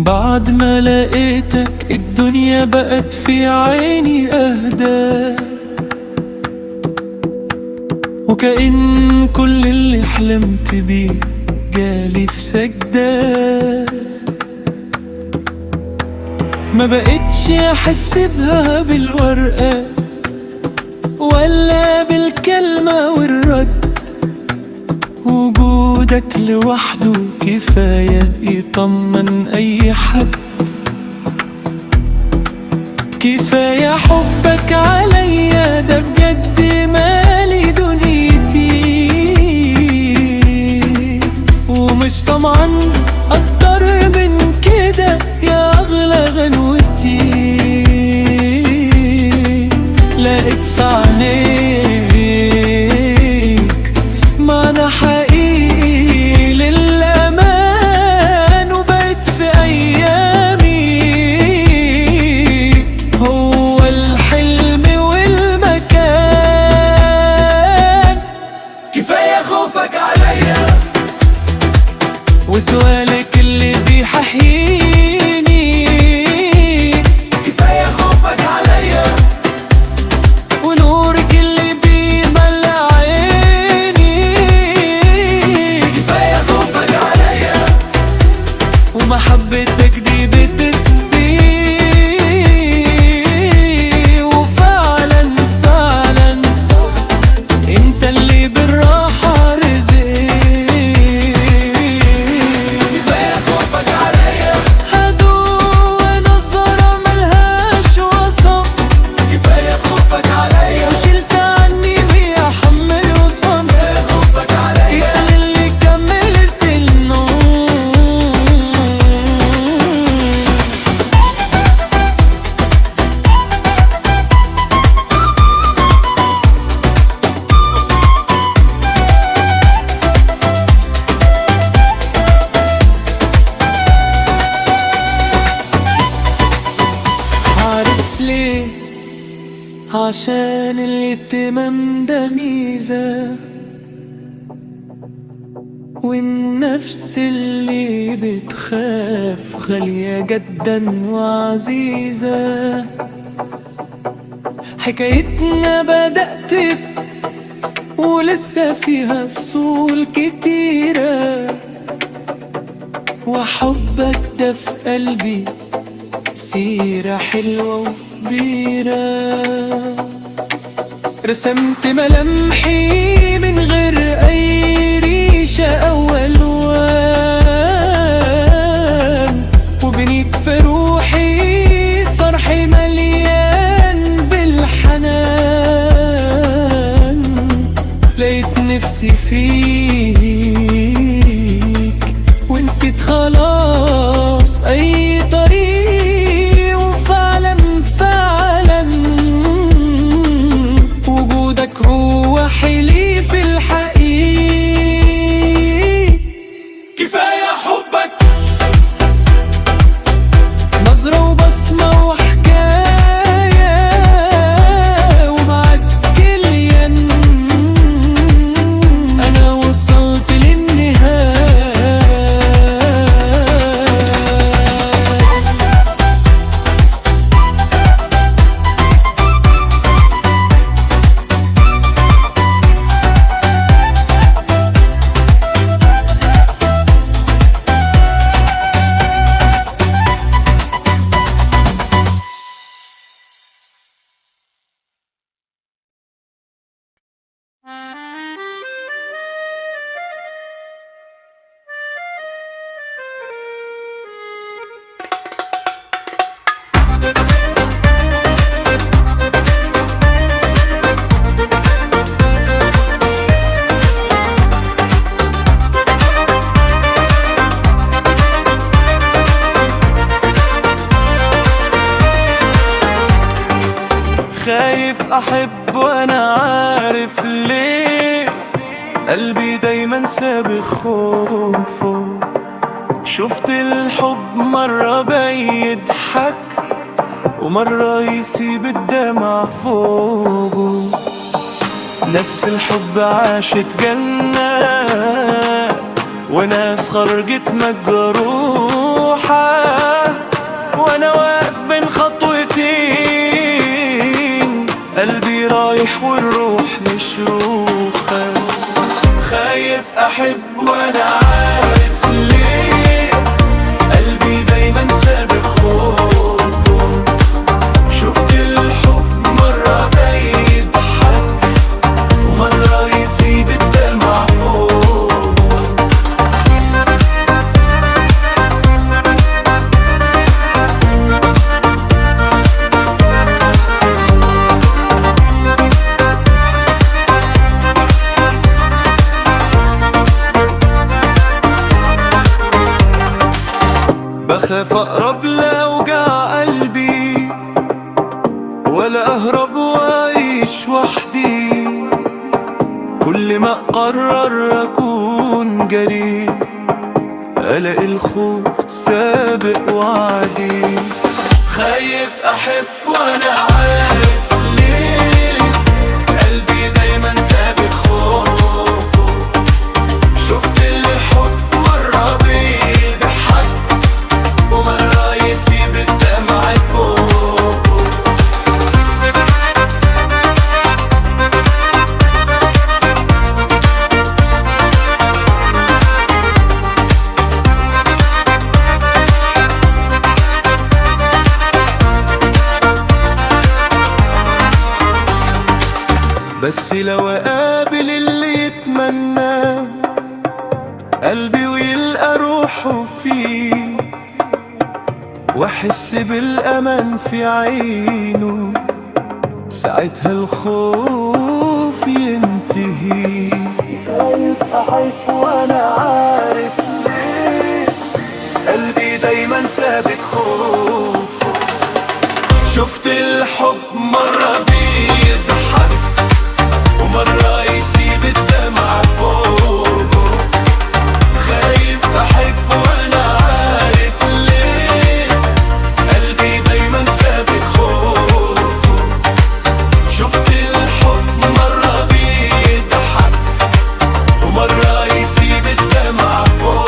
بعد ما لقيتك الدنيا بقت في عيني أهدى، وكأن كل اللي حلمت بيه جالي في سجدة. ما بقتش أحس بها بالورقة ولا بالكلمة والرد، وجودك لوحده كفاية يطمن أي حد. كفاية حبك عليا ده بجد مالي دنيتي، ومش طمعا أكتر من كده يا أغلى غنوتي. لقيت في عينيك معنى حقيقي للأمان، وبقيت في أيامي هو الحلم والمكان. كفاية خوفك عليا وسؤالك اللي بيحييني، كفاية خوفك عليا ونورك اللي بيملى عيني. كفاية خوفك عليا ومحبتك دي بتكفي، وفعلا فعلا انت اللي بالراحة رزقي. كفاية خوفك عليا هدوء نظرة ملهاش وصف. كفاية خوفك عليا وشلت عني بيحمل وصف. كفاية خوفك عليا انت اللي كملت النور. عارف ليه؟ عشان الاهتمام ده ميزة، والنفس اللي بتخاف غالية جدا وعزيزة. حكايتنا بدأت ولسه فيها فصول كتيرة، وحبك ده في قلبي سيرة حلوة وكبيرة. رسمت ملامحي من غير أي ريشة أو ألوان، وبنيك في روحي صرحي مليان بالحنان. لقيت نفسي فيك ونسيت خلاص أي طريق، وفعلا فعلا وجودك هو حليف الحقيقي. كفاية حبك نظرة وبصمة وحكاية، ومعاك كليان أنا وصلت للنهاية. خايف أحب وأنا عارف ليه، قلبي دايما سابق خوفه. شفت الحب مرة بيضحك ومرة يسيب الدمع فوقه. ناس في الحب عاشت جنة وناس خرجت مجروحة. وانا واقف بين خطوتين، قلبي رايح والروح مشروخة. خايف احب وانا عارف ليه، قلبي دايما سابق خوفه. شفت الحب مرة بيضحك ومرة يسيب الدمع فوق. بخاف اقرب لاوجع قلبي، ولا اهرب واعيش وحدي. كل ما اقرر اكون جريء، الاقي الخوف سابق وعدي. خايف احب وانا عارف ليه، قلبي دايما سابق خوفه. شفت الحب مرة بيضحك ومرة يسيب الدمع فوق. بس لو اقابل اللي يتمنى قلبي ويلقى روحه فيه، واحس بالامان في عينه، ساعتها الخوف ينتهي. خايف احس وانا عارف ليه، قلبي دايما سابق خوفه. شفت الحب مرة بيضحك ومرة يسيب الدمع فوقه. خايف احب وانا عارف ليه، قلبي دايما سابق خوفه. شفت الحب مرة بيضحك ومرة يسيب الدمع فوقه.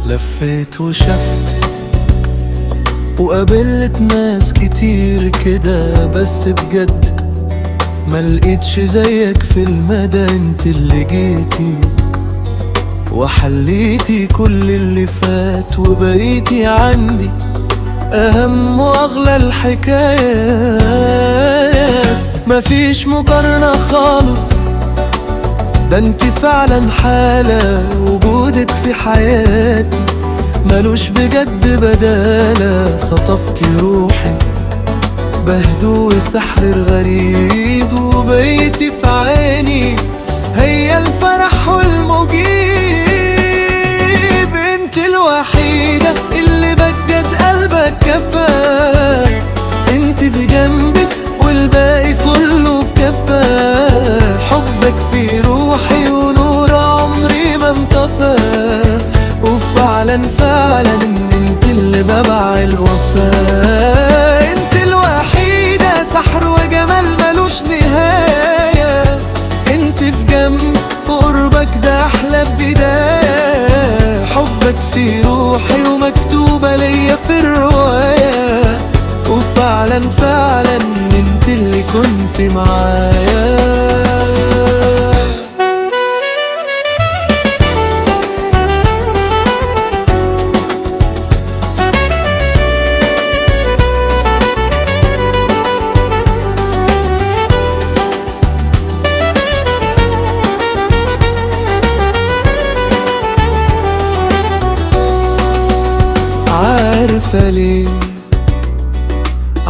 لفيت وشفت وقابلت ناس كتير كده، بس بجد ما لقيتش زيك في المدى. انت اللي جيتي وحليتي كل اللي فات، وبقيتي عندي اهم واغلى الحكايات. مفيش مقارنة خالص، ده انت فعلا حالة. وجودك في حياتي ملوش بجد بدالة. خطفتي روحي بهدوء سحر الغريب، وبقيتي في عيني هي الفرح والمجيب. انت الوحيدة اللي بجد قلبك كفاك، انت في جنبي والباقي كله في كفاك. حبك في روحي ونور عمري ما انطفى، وفعلا فعلا انت اللي ببع الوفاء. انت الوحيدة سحر وجمال ملوش نهاية، انت في جنب قربك ده احلى بداية. حبك في روحي ومكتوبة ليا في الرواية، وفعلا فعلا انت اللي كنت معايا. عارفة ليه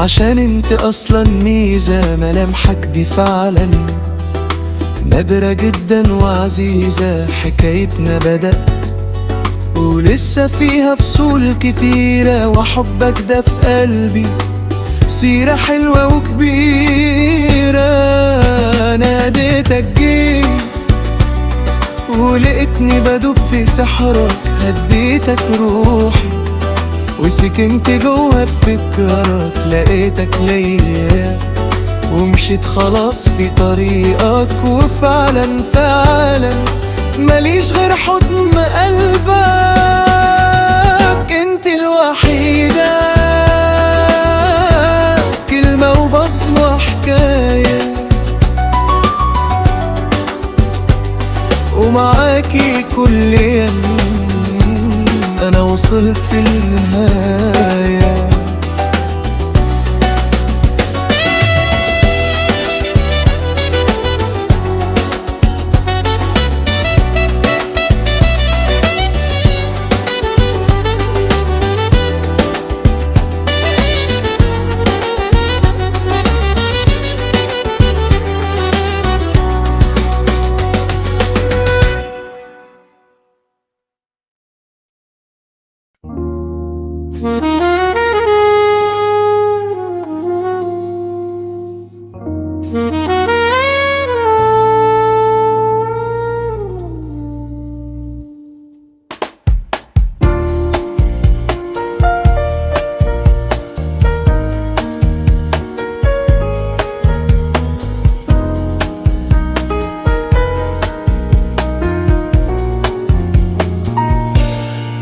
عشان انت اصلا ميزة. ملامحك دي فعلا نادرة جدا وعزيزة. حكايتنا بدأت ولسه فيها فصول كتيرة، وحبك ده في قلبي سيرة حلوة وكبيرة. ناديتك جيت ولقيتني بدوب في سحرك، هديتك روحي وسكنت جوه بفكرك. لقيتك ليا ومشيت خلاص في طريقك، وفعلا فعلا ماليش غير حضن قلبك. انت الوحيدة، كلمة وبصمة حكاية، ومعاكي كل يوم أنا وصلت للنهاية.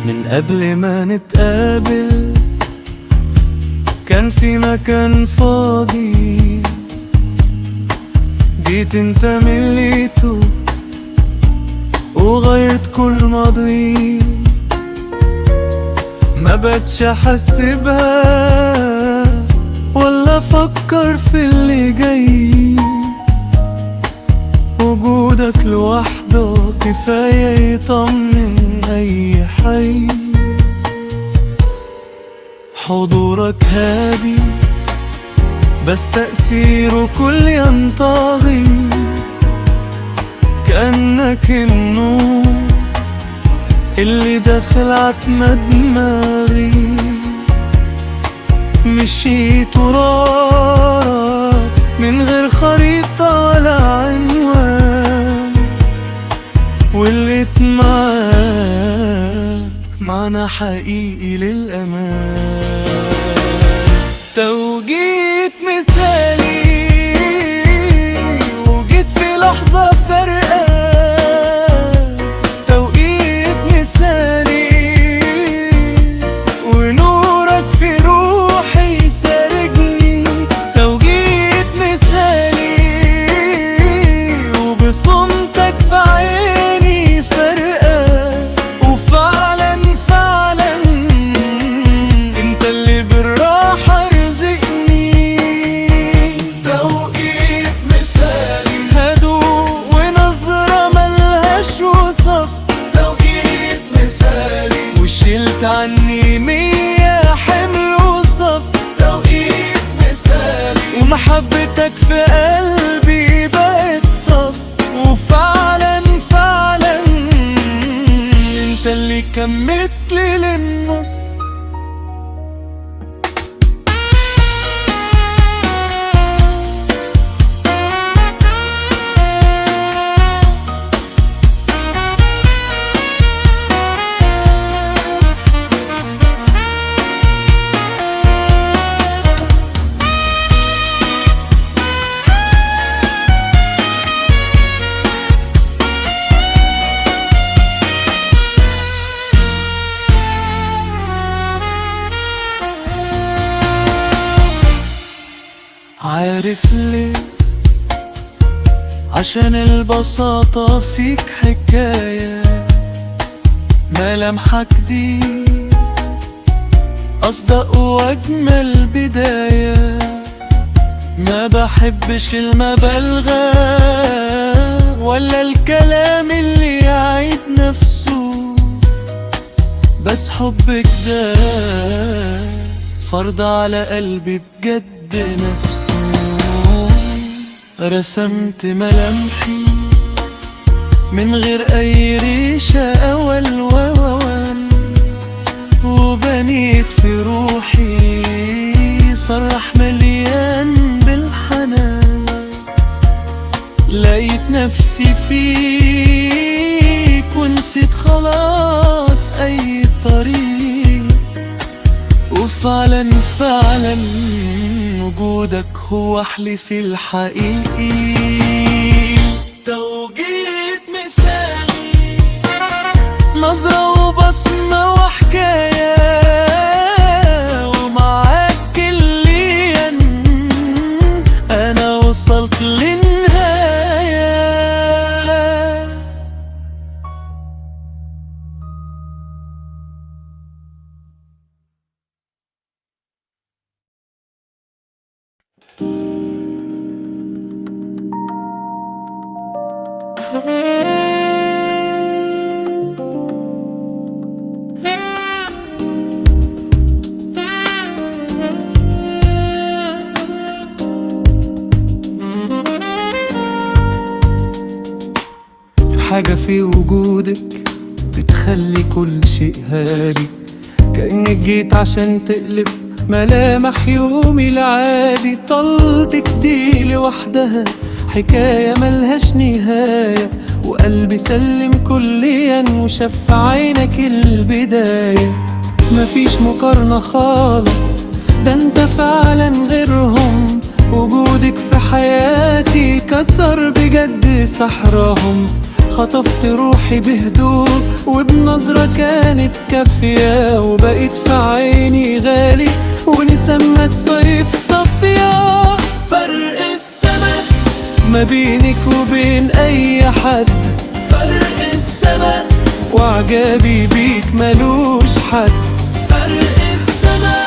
من قبل ما نتقابل كان في مكان فاضي، جيت انت مليته وغيرت كل ماضي. ما بقتش احس بها ولا افكر في اللي جاي. وجودك لوحده كفاية يطمن اي حي. حضورك هادي بس تأثيره كل ينطغي، كأنك النور اللي داخل عتمة دماغي. مشيت وراك من غير خريطة ولا عنوان، ولقيت معاك معنى حقيقي للأمان. توجيت مثالي وجيت في لحظة فارقة، توقيت مثالي ونورك في روحي سارجني. توجيت مثالي وبصمتك في عيني فارقة، وفعلا فعلا انت اللي بالراحة رزقني. توقيت مثالي هدوء ونظرة ملهاش وصف. توقيت مثالي وشلت عني 100 حمل وصف. توقيت مثالي ومحبتك في قلبي بقت صف. وفعلا فعلا انت اللي كملت لي للنص. عارف ليه؟ عشان البساطة فيك حكاية. ملامحك دي أصدق وأجمل بداية. ما بحبش المبالغة ولا الكلام اللي يعيد نفسه، بس حبك ده فرض على قلبي بجد نفسه. رسمت ملامحي من غير أي ريشة أو ألوان، وبنيت في روحي صرح مليان بالحنان. لقيت نفسي فيك ونسيت خلاص أي طريق، وفعلا فعلا وجودك هو حلفي الحقيقي. توجيه مثالي، نظرة وبصمة وحكاية، ومعاك كليا أنا وصلت للنهاية. حاجة في وجودك بتخلي كل شيء هادي، كأنك جيت عشان تقلب ملامح يومي العادي. طلتك دي لوحدها حكاية ملهاش نهاية، وقلبي سلم كليا وشاف في عينك البداية. مفيش مقارنة خالص، ده انت فعلا غيرهم. وجودك في حياتي كسر بجد سحرهم. خطفت روحي بهدوء وبنظرة كانت كافية، وبقيت في عيني غالي ونسمة صيف صافية. فرق السما ما بينك وبين أي حد، فرق السما وعجابي بيك ملوش حد. فرق السما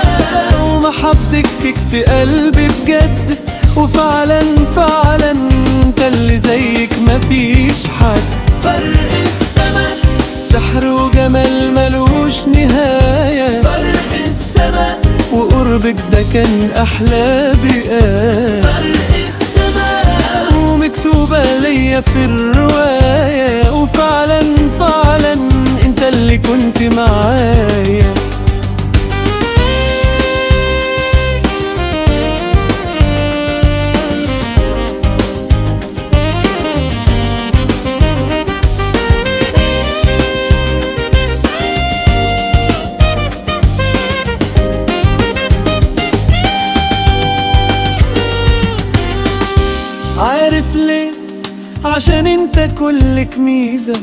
ومحبتك في قلبي بجد، وفعلا فعلا انت اللي زيك مفيش حد. فرق السما سحر وجمال ملوش نهاية. فرق السما وقربك ده كان أحلى بقايا. فرق السما ومكتوبة ليا في الرواية، وفعلا فعلا انت اللي كنت معايا. عارف ليه؟ عشان انت كلك ميزة.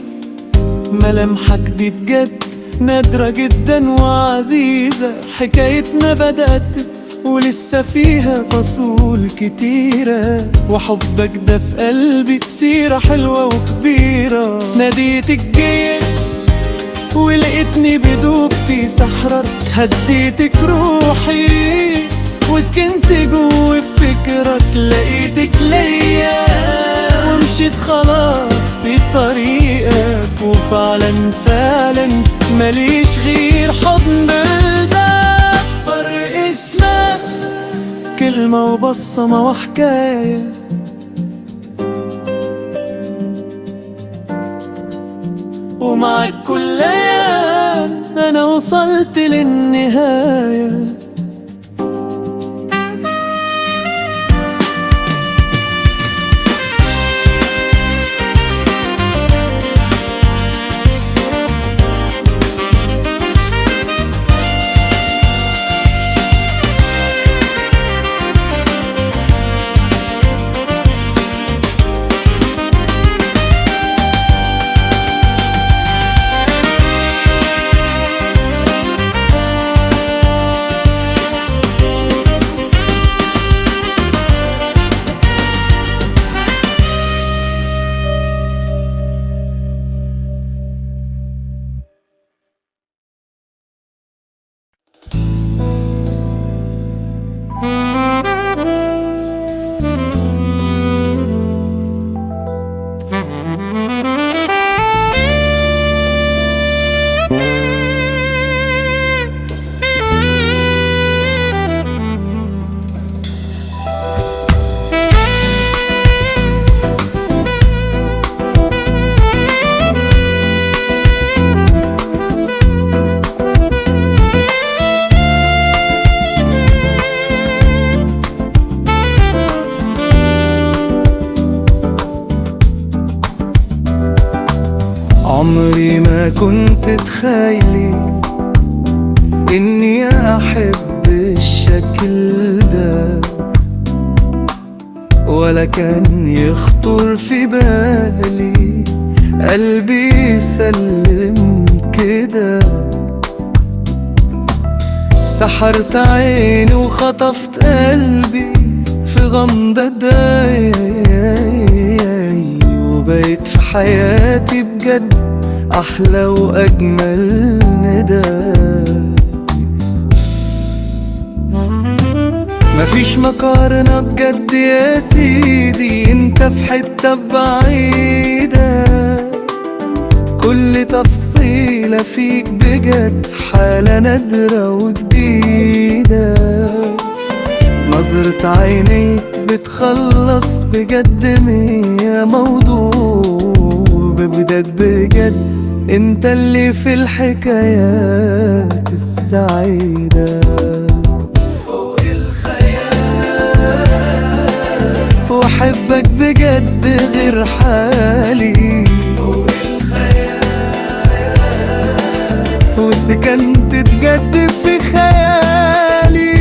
ملامحك دي بجد نادرة جدا وعزيزة. حكايتنا بدأت ولسه فيها فصول كتيرة، وحبك ده في قلبي سيرة حلوة وكبيرة. ناديتك جيت ولقيتني بدوب في سحرك، هديتك روحي وسكنت جوه فكرك. لقيتك ليا ومشيت خلاص في طريقك، وفعلا فعلا ماليش غير حضن قلبك. فرق اسمك كلمة وبصمة وحكاية، ومعك كل أيام أنا وصلت للنهاية. تتخيلي إني أحب الشكل ده، ولا كان يخطر في بالي قلبي يسلم كده. سحرت عيني وخطفت قلبي في غمضة دقايق، وبقيت في حياتي بجد أحلى وأجمل ندى. مفيش مقارنة بجد يا سيدي، انت في حتة بعيدة، كل تفصيلة فيك بجد حالة نادرة وجديدة. نظرة عينيك بتخلص بجد 100 موضوع، بجد بجد انت اللي في الحكايات السعيدة. وأحبك بجد غير حالي، وسكنت تجد في خيالي،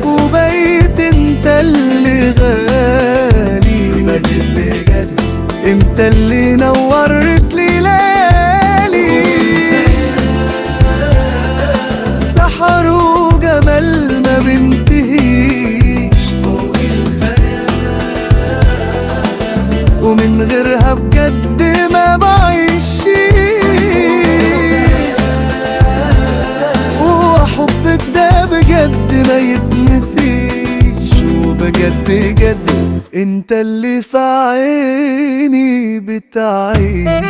وبقيت انت اللي غالي بجد، انت اللي نورت لي ليالي. سحر وجمال ما بنتهيش فوق الخيال، ومن غيرها بجد ما بعيش. وحبك ده بجد ما يتنسيش، وبجد بجد انت اللي في عيني بتعيش.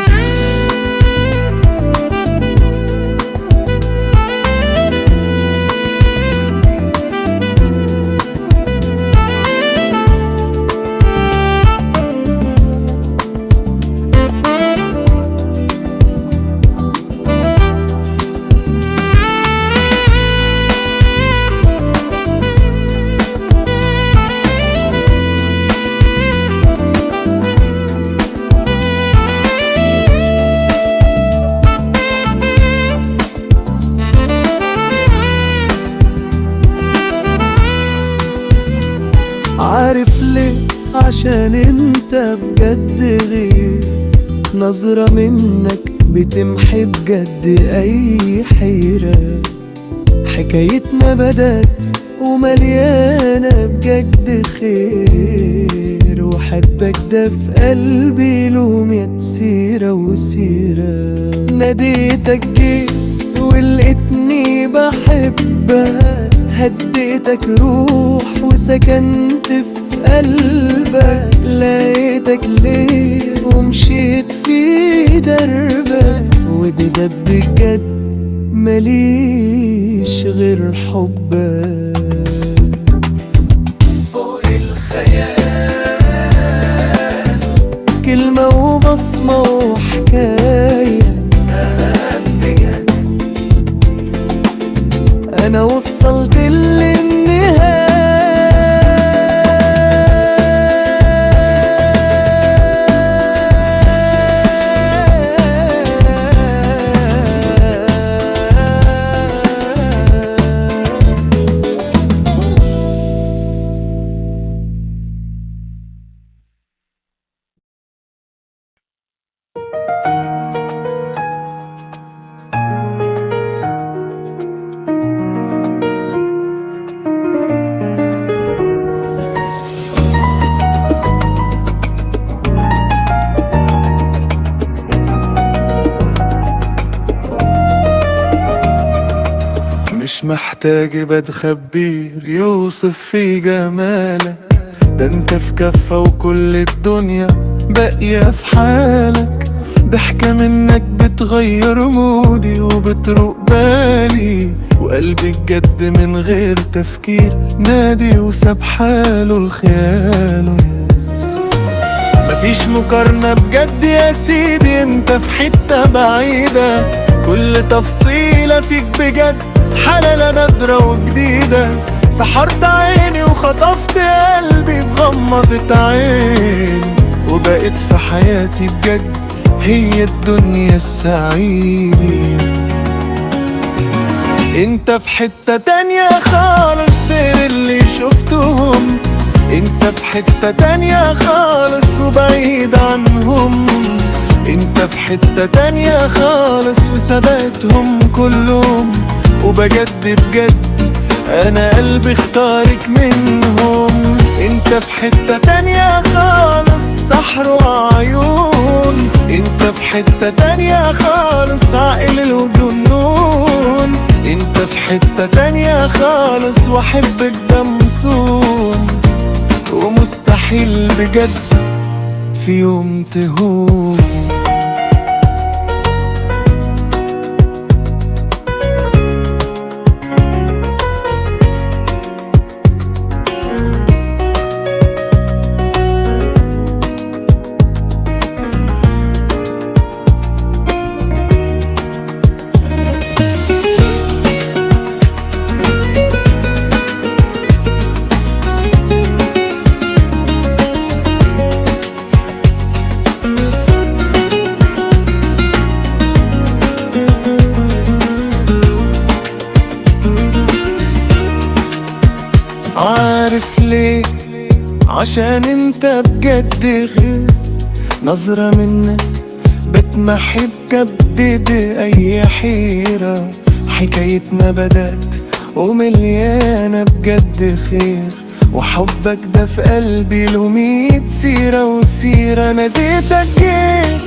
عارف ليه؟ عشان انت بجد غير، نظرة منك بتمحي بجد اي حيرة. حكايتنا بدت ومليانة بجد خير، وحبك ده في قلبي له 100 سيرة وسيرة. ناديتك جيت ولقيتني بحبك، هديتك روح وسكنت في قلبك، لقيتك ليه ومشيت في دربك، وبجد بجد ماليش غير حبك. فوق الخيال كلمة وبصمة وحكاية، أنا وصلت للنهاية. مش محتاج ابقى خبير يوصف في جمالك، ده انت في كفة وكل الدنيا باقية في حالك. ضحكة منك بتغير مودي وبتروق بالي، وقلبي بجد من غير تفكير نادي وساب حاله لخياله. مفيش مقارنة بجد يا سيدي، انت في حتة بعيدة، كل تفصيلة فيك بجد حالة نادرة وجديدة. سحرت عيني وخطفت قلبي في غمضة عين، وبقيت في حياتي بجد هي الدنيا السعيدة. انت في حتة تانية خالص غير اللي شفتهم، انت في حتة تانية خالص وبعيد عنهم، انت في حتة تانية خالص وثباتهم كلهم. وبجد بجد انا قلبي اختارك منهم. انت في حتة تانية خالص سحر وعيون، انت في حتة تانية خالص عقل وجنون، انت في حتة تانية خالص واحبك ده مصون. ومستحيل بجد في يوم تهون. عارف ليه؟ عشان انت بجد غير. نظرة منك بتمحي بكبد اي حيرة. حكايتنا بدأت ومليانة بجد خير، وحبك ده في قلبي له 100 سيرة وسيرة. ناديتك جيت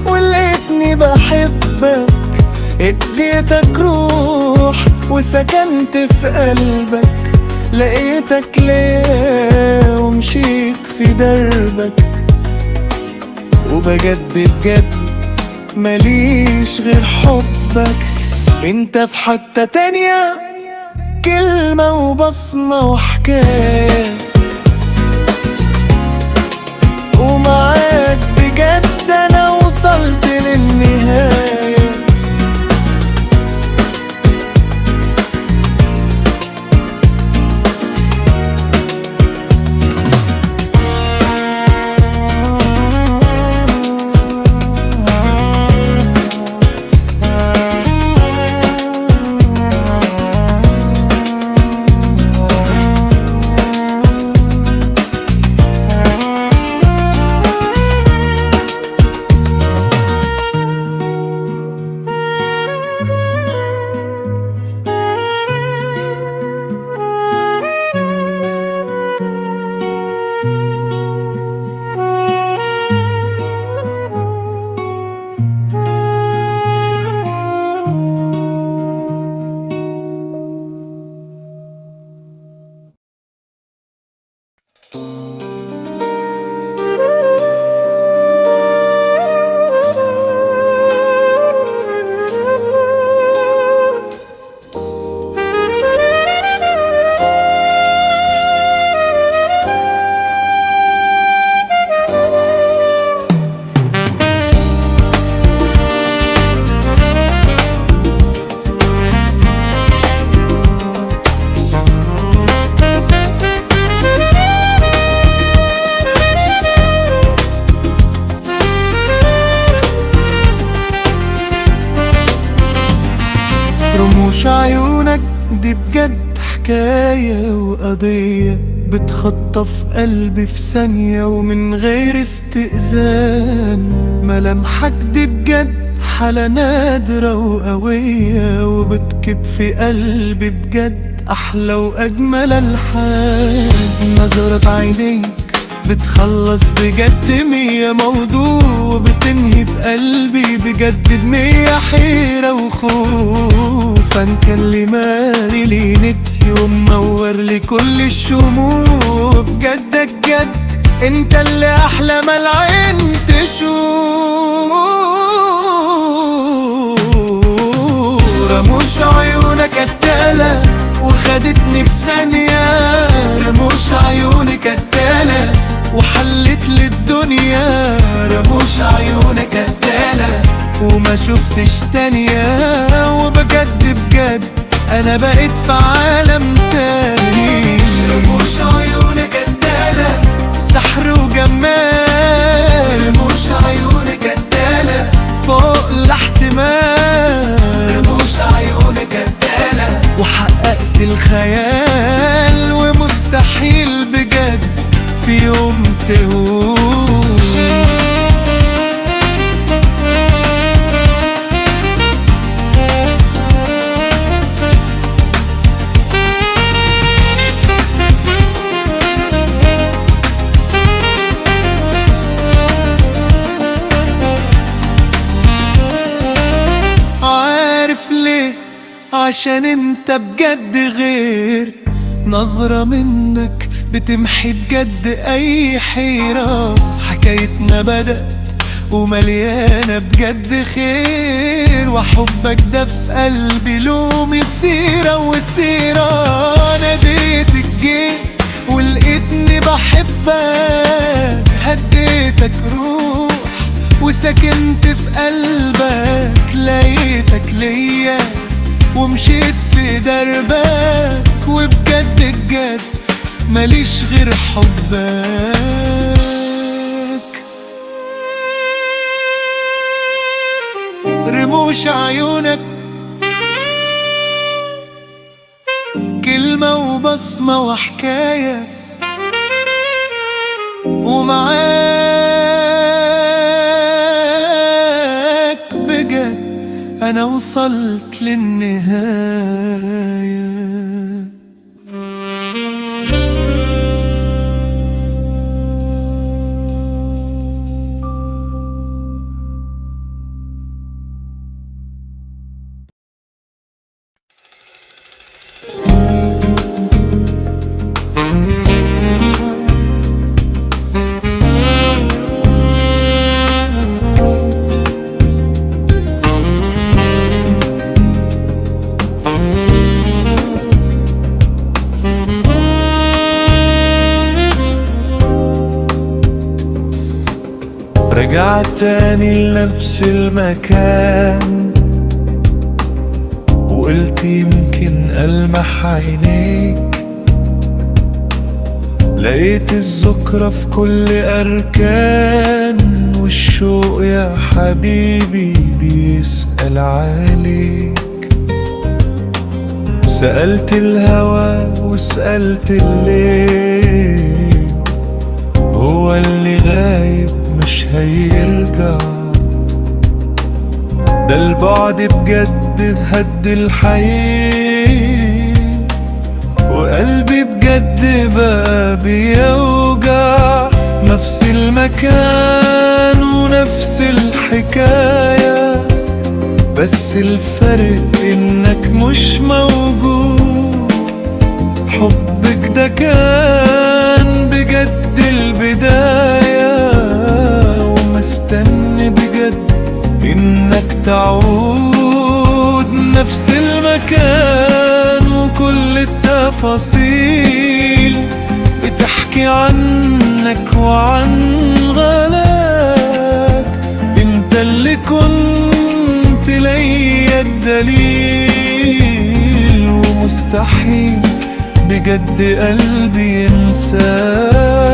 ولقيتني بحبك، اديتك روح وسكنت في قلبك. لقيتك ليه ومشيت في دربك، وبجد بجد ماليش غير حبك. انت في حتة تانية، كلمة وبصمة وحكاية، ومعاك بجد انا وصلت للنهاية. رموش عيونك دي بجد حكاية وقضية، بتخطف قلبي في ثانية ومن غير استئذان. ملامحك دي بجد حالة نادرة وقوية، وبتكب في قلبي بجد أحلى وأجمل الحال. نظرة عينيك بتخلص بجد 100 موضوع، وبتنهي في قلبي بجد 100 حيرة وخوف. كان لي مالي لينتي ومنور لي كل الشموع. بجدك جد انت اللي احلى ما العين تشوف. رموش عيونك قتالة وخدتني في ثانية، رموش عيونك قتالة وحلت لي الدنيا. رموش عيونك قتالة وما شفتش تانية، وبجد بجد انا بقيت في عالم تاني. رموش عيونك قتالة سحر وجمال، رموش عيونك قتالة احتمال. رموش عيونك قتالة وحققت الخيال، ومستحيل بجد في يوم تهون. عارف ليه؟ عشان انت بجد غير. نظرة منك بتمحي بجد اي حيرة. حكايتنا بدأت ومليانة بجد خير، وحبك ده في قلبي له مسيرة وسيرة. ناديتك جيت ولقيتني بحبك، هديتك روح وسكنت في قلبك. لقيتك ليا ومشيت في دربك، وبجد بجد ماليش غير حبك. رموش عيونك كلمة وبصمة وحكاية، ومعاك بجد أنا وصلت للنهاية. رجعت تاني لنفس المكان، وقلت يمكن ألمح عينيك. لقيت الذكرى في كل أركان، والشوق يا حبيبي بيسأل عليك. سألت الهوى وسألت الليل، هو اللي غايب مش هيرجع. ده البعد بجد هد الحيل، وقلبي بجد بقى بيوجع. نفس المكان ونفس الحكاية، بس الفرق انك مش موجود. حبك ده كان بجد البداية، ومستني بجد انك تعود. نفس المكان وكل التفاصيل بتحكي عنك وعن غلاك. انت اللي كنت ليا الدليل، ومستحيل بجد قلبي ينساك.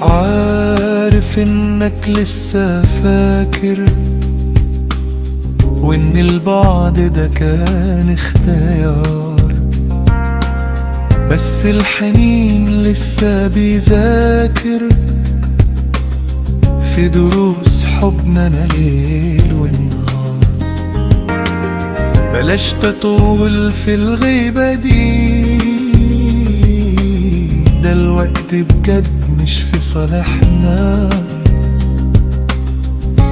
عارف انك لسه فاكر، وان البعد ده كان اختيار. بس الحنين لسه بيذاكر في دروس حبنا ليل ونهار. بلاش تطول في الغيبة دي، ده الوقت بجد مش في صالحنا.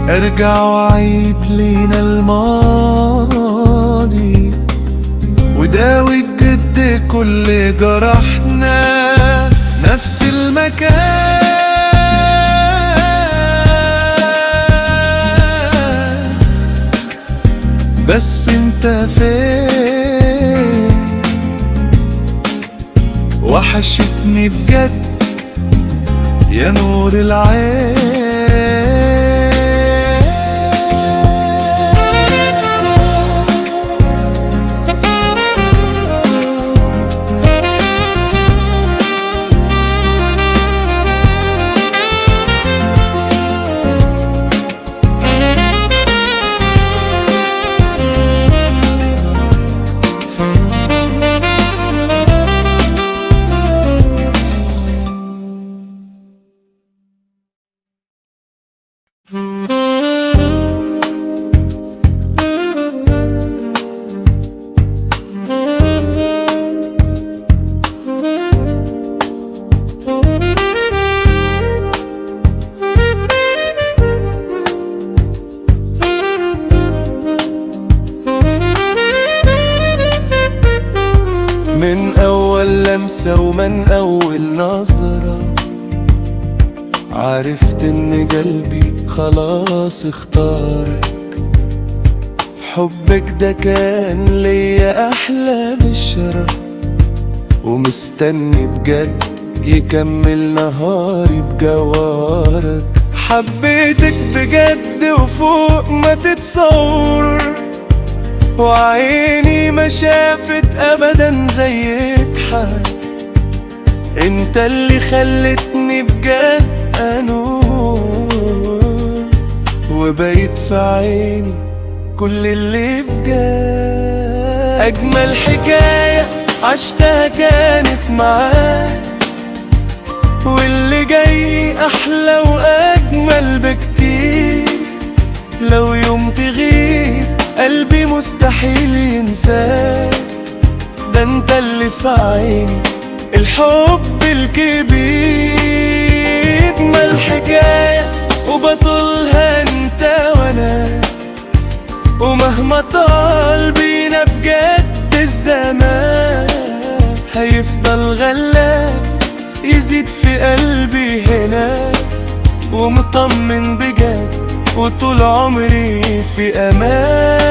ارجع وعيد لينا الماضي، وداوي بجد كل جرحنا. نفس المكان، بس انت فين؟ وحشتني بجد يا نور العين. من أول لمسة ومن أول نظرة عرفت إن قلبي خلاص اختارك. حبك ده كان ليا أحلى بشرة، ومستني بجد يكمل نهاري بجوارك. حبيتك بجد وفوق ما تتصور، وعيني ما شافت ابدا زيك حد. انت اللي خلتني بجد انور، وبقيت في عيني كل اللي بجد. اجمل حكاية عشتها كانت معاك، واللي جاي احلى واجمل بكتير. لو يوم تغيب قلبي مستحيل ينساك، ده انت اللي في عيني الحب الكبير. ما الحكاية وبطولها انت وانا، ومهما طال بينا بجد الزمان هيفضل غلاب يزيد في قلبي هنا. ومطمن بجد وطول عمري في أمان.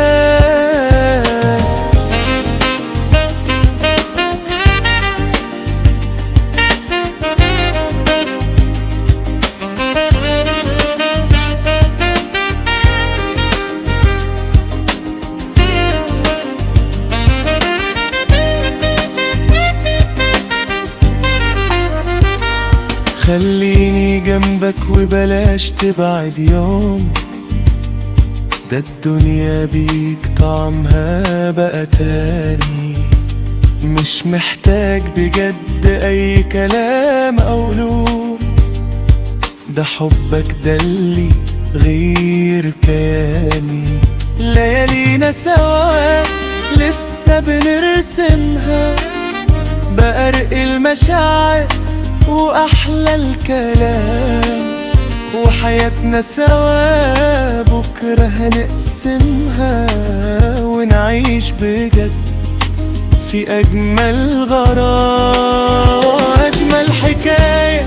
خليني جنبك وبلاش تبعد يوم، ده الدنيا بيك طعمها بقى تاني. مش محتاج بجد اي كلام او لوم، ده حبك ده اللي غير كياني. ليالينا سوا لسه بنرسمها، بأرق المشاعر وأحلى الكلام. وحياتنا سوا بكرة هنقسمها، ونعيش بجد في أجمل غرام. أجمل حكاية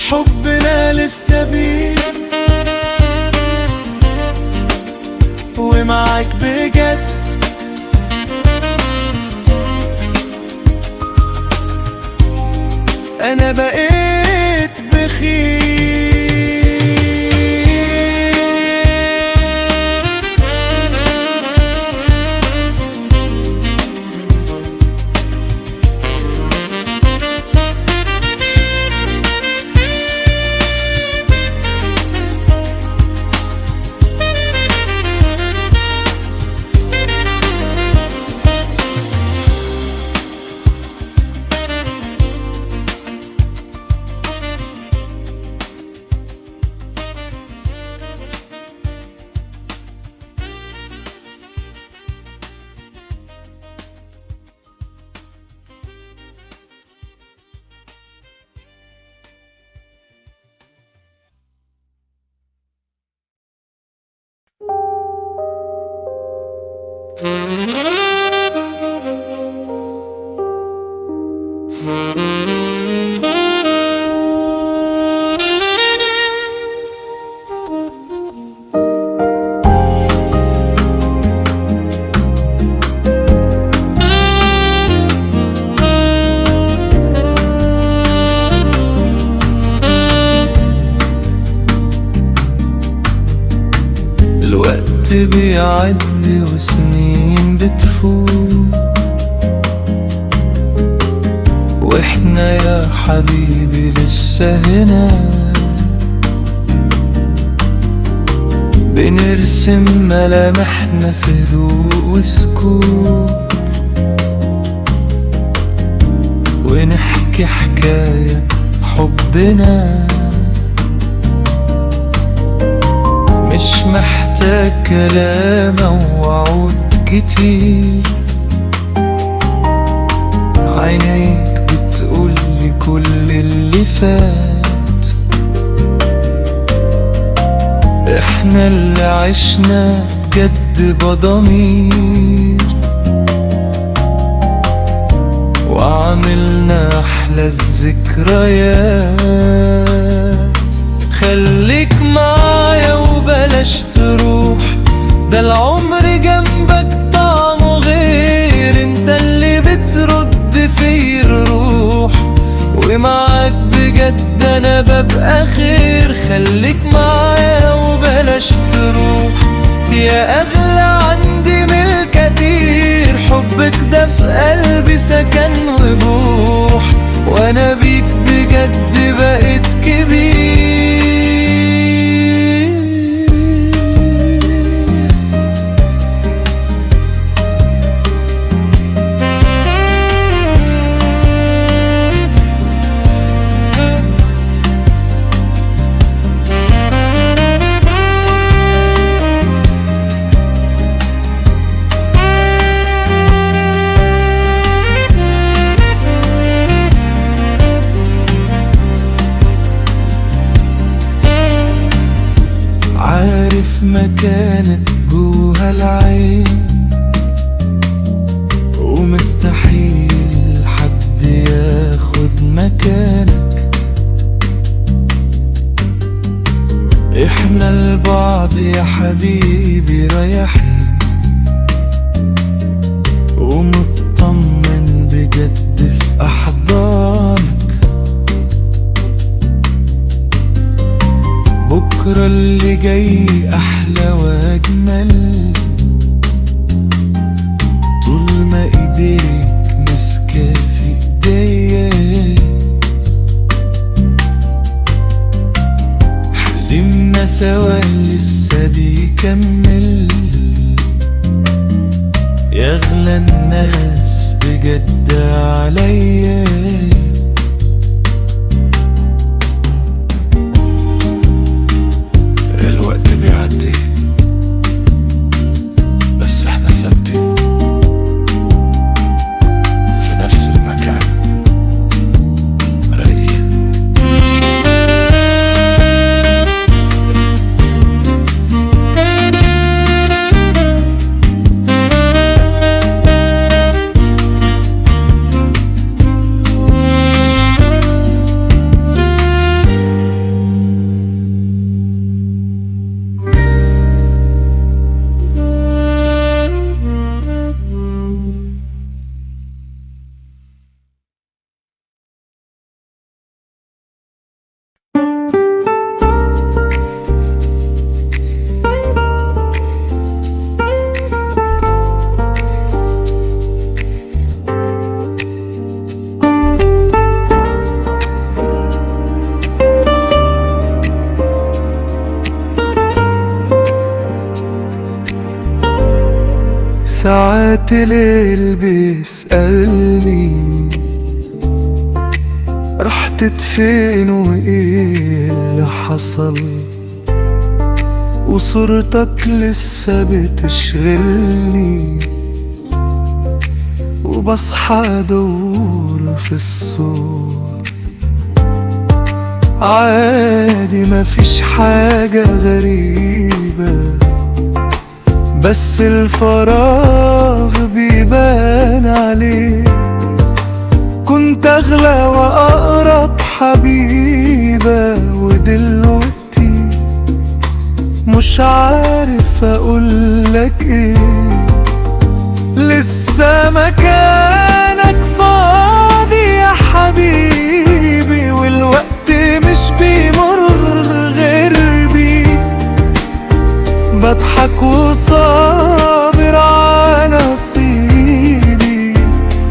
حبنا لسه بيه، ومعاك بجد أنا بقيت بخير. بيعدي وسنين بتفوت، واحنا يا حبيبي لسه هنا بنرسم ملامحنا في هدوء وسكوت، ونحكي حكاية حبنا مش محتاج كلام أو وعود كتير. عينيك بتقولي كل اللي فات، احنا اللي عشنا بجد بضمير، وعملنا أحلى الذكريات. خليك معايا وبلاش تروح، ده العمر جنبك طعمه غير، انت اللي بترد في الروح، ومعاك بجد انا ببقى خير. خليك معايا وبلاش تروح، يا اغلى عندي من الكتير، حبك ده في قلبي سكن وبوح، وانا بيك بجد بقيت كبير. عارف مكانك جوه العين، ومستحيل حد ياخد مكانك، احنا لبعض يا حبيبي رايحين، ومطمن بجد في أحضانك. بكرة اللي جاي أحلى وأجمل، طول ما إيديك ماسكة في إيديا، حلمنا سوا لسه بيكمل، يا أغلى الناس بجد عليا. الوقت بيعدي بس احنا ثابتين في نفس المكان رايقين. ساعات الليل بيسألني رحت فين وايه اللي حصل، وصورتك لسه بتشغلني، وبصحى ادور في الصور. عادي مفيش حاجة غريبة، بس الفراغ بيبان عليه. كنت أغلى وأقرب حبيبة، ودلوقتي مش عارف أقولك إيه. لسه مكانك فاضي يا حبيبي، والوقت مش بيمر غير بيك. بضحك بضحك وصابر على نصيبي،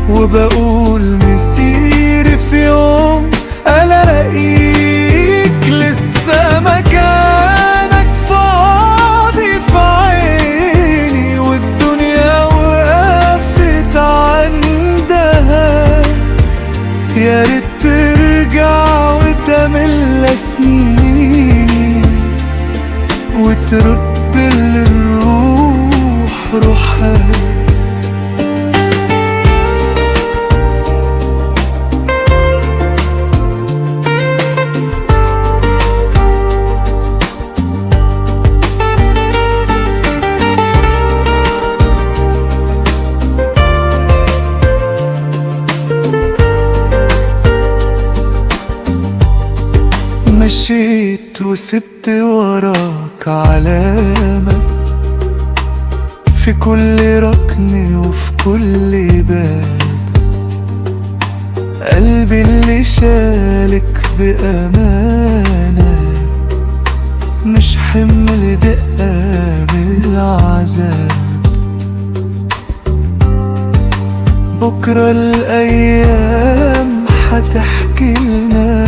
وبقول مسيري في يوم ألاقيك لسه مكانك فاضي في عيني، والدنيا وقفت عندها. يا ريت ترجع وتملى سنيني، وترد للروح روحها. مشيت وسبت وراك علامة في كل ركن وفي كل باب. قلبي اللي شالك بأمانة مش حمل دقة من العذاب. بكرة الأيام هتحكي لنا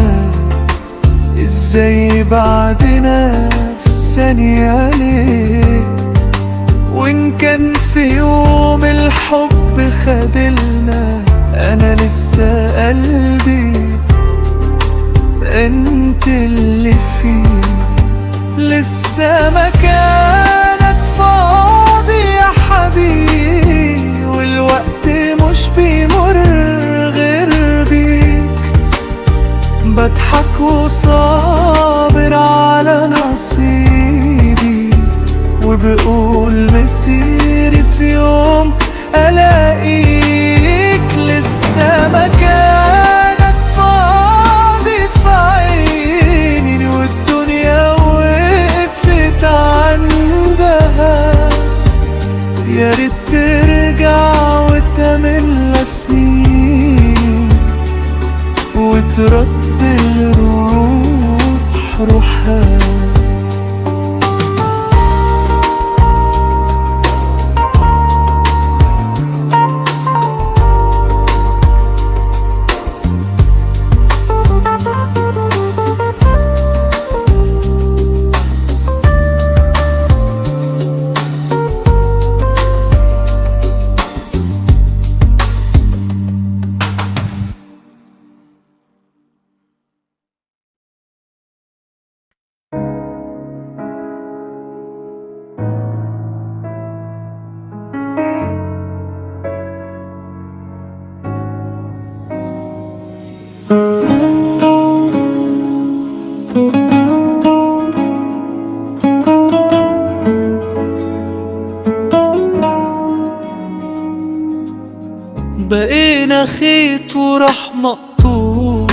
ازاي بعدنا في الثانية ليه، وإن كان في يوم الحب خدلنا أنا لسه قلبي انت اللي فيه. لسه مكانك فاضي يا حبيبي، والوقت مش بيمر غير بيك. بضحك وصابر على نصيبي، وبقول مسيري في يوم ألاقيك لسه مكانك فاضي في عيني، والدنيا وقفت عندها. يا ريت ترجع وتملى سنين، وترد الروح روحها. بقينا خيط وراح مقطوع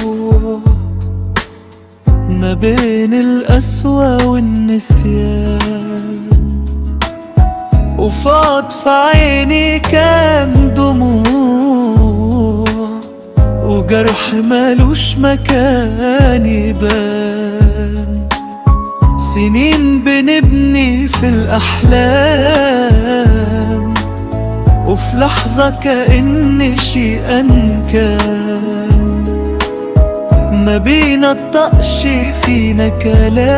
ما بين القسوة والنسيان، وفاض في عيني كام دموع، وجرح مالوش مكان يبان. سنين بنبني في الأحلام، وفي لحظة كأن شيئا كان. ما بينا الطقش فينا كلام،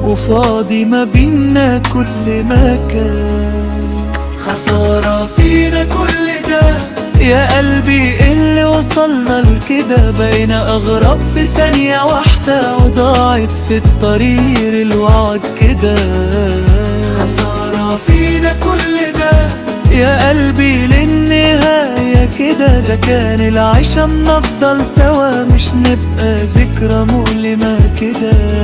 وفاضي ما بينا كل مكان. خسارة فينا كل ده يا قلبي، اللي وصلنا لكده بقينا أغراب في ثانية واحدة، وضاعت في الطريق الوعد كده. خسارة فينا كل ده يا قلبي للنهاية كده. ده كان العيشة نفضل سوا، مش نبقى ذكرى مؤلمة كده.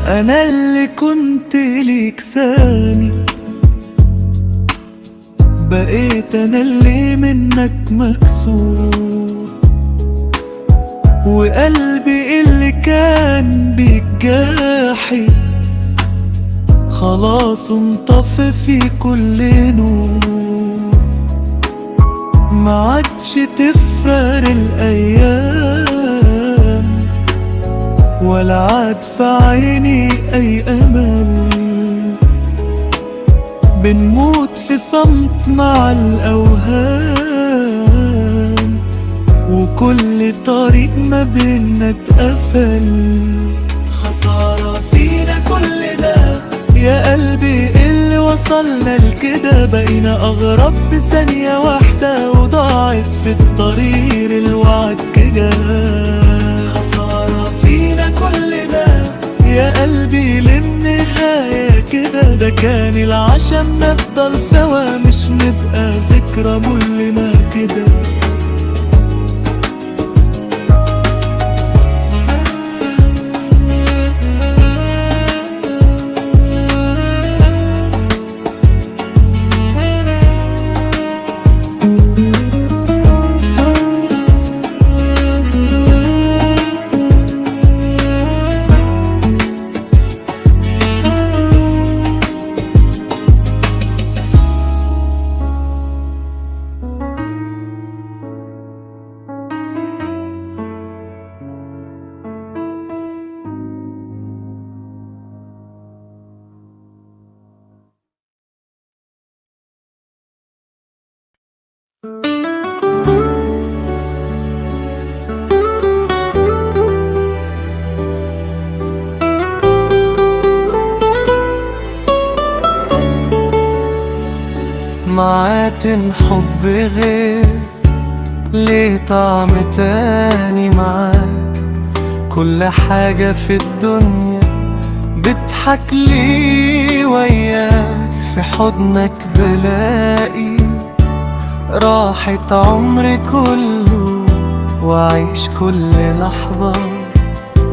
أنا اللي كنت ليك سامي، بقيت انا اللي منك مكسور، وقلبي اللي كان بيك جاحد خلاص انطفى في كل نور. ما عادش تفرق الايام ولا عاد في عيني اي امل، بنموت في صمت مع الاوهام، وكل طريق ما بينا اتقفل. خسارة فينا كل ده يا قلبي، اللي وصلنا لكده بقينا أغرب في ثانية واحدة، وضاعت في الطريق الوعد كده. خسارة فينا كل ده يا قلبي، للنهاية كده. ده كان العشم نفضل سوا، مش نبقى ذكرى مؤلمة كده. معاتم حب غير، ليه طعم تاني معاك. كل حاجة في الدنيا بتضحك لي وياك، في حضنك بلاقي راحة عمري كله، وعيش كل لحظة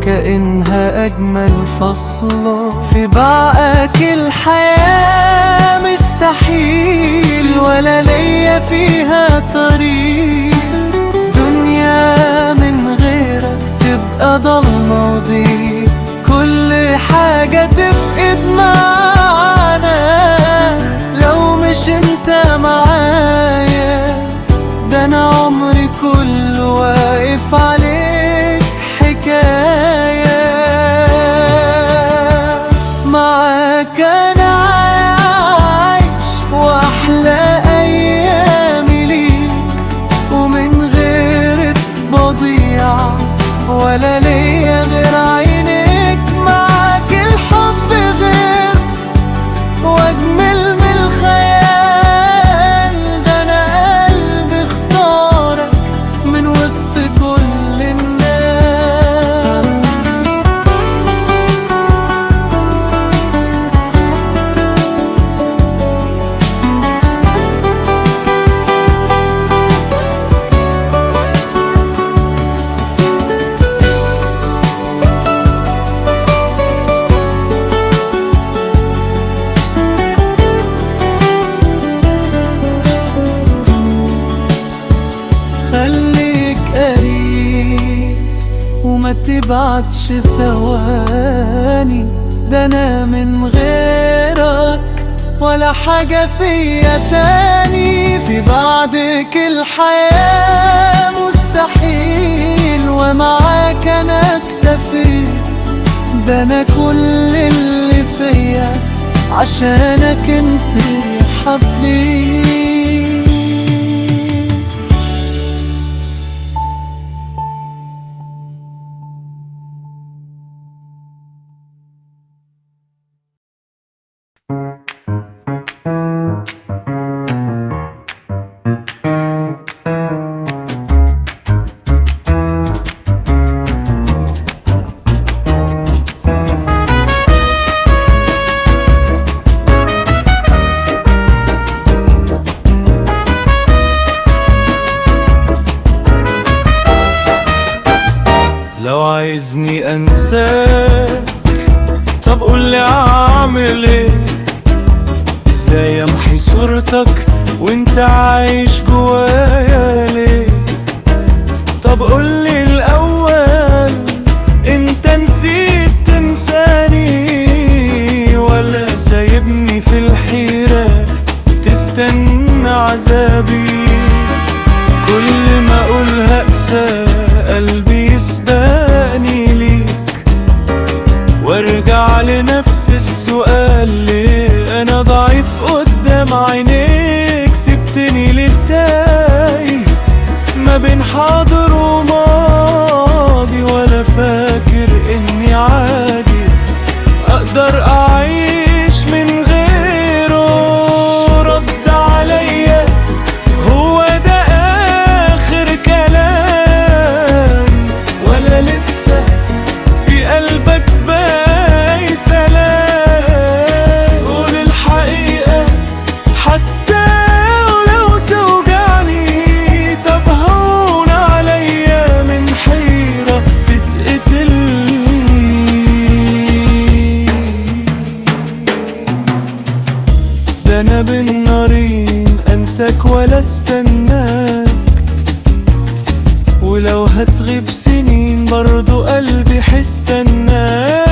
كأنها أجمل فصل. في بعقك الحياة مستحيل، ولا ليا فيها طريق. دنيا من غيرك تبقى ضلمة وضيق، كل حاجة تفقد معانا لو مش انت معايا. ده انا عمري كله واقف عليك حكاية. معاك انا عايش واحلى ايامي ليك، ومن غيرك بضيع ولا ليا غير عينيك. معاك الحب غير واجمل من الخيال، ده انا قلبي اختارك من وسط كل الناس. خليك قريب وما تبعدش ثواني، ده انا من غيرك ولا حاجة فيا تاني. في بعدك الحياة مستحيل، ومعاك انا اكتفيت. ده انا كل اللي فيا عشانك انت يا حبيبي. لو عايزني انساك طب قولي اعمل ايه، ازاي امحي صورتك وانت عايش جوايا ليه؟ طب قولي الأول، انت نسيت تنساني ولا سايبني في الحيرة تستنى عذابي؟ كل ما اقول هقسى قلبي يسبقني ليك، وارجع لنفس السؤال، ليه انا ضعيف قدام عينيك؟ سبتني ليه تايه ما بين حاضر وماضي، ولا فاكر اني عادي اقدر اعيش من غيره؟ رد عليا، هو ده اخر كلام ولا لسه في قلبك باقي سلام؟ قول الحقيقة حتى ولو توجعني، طب هون عليا من حيرة بتقتلني. ده انا بين نارين انساك ولا استناك، ولو هتغيب سنين برضو قلبي حيستناك.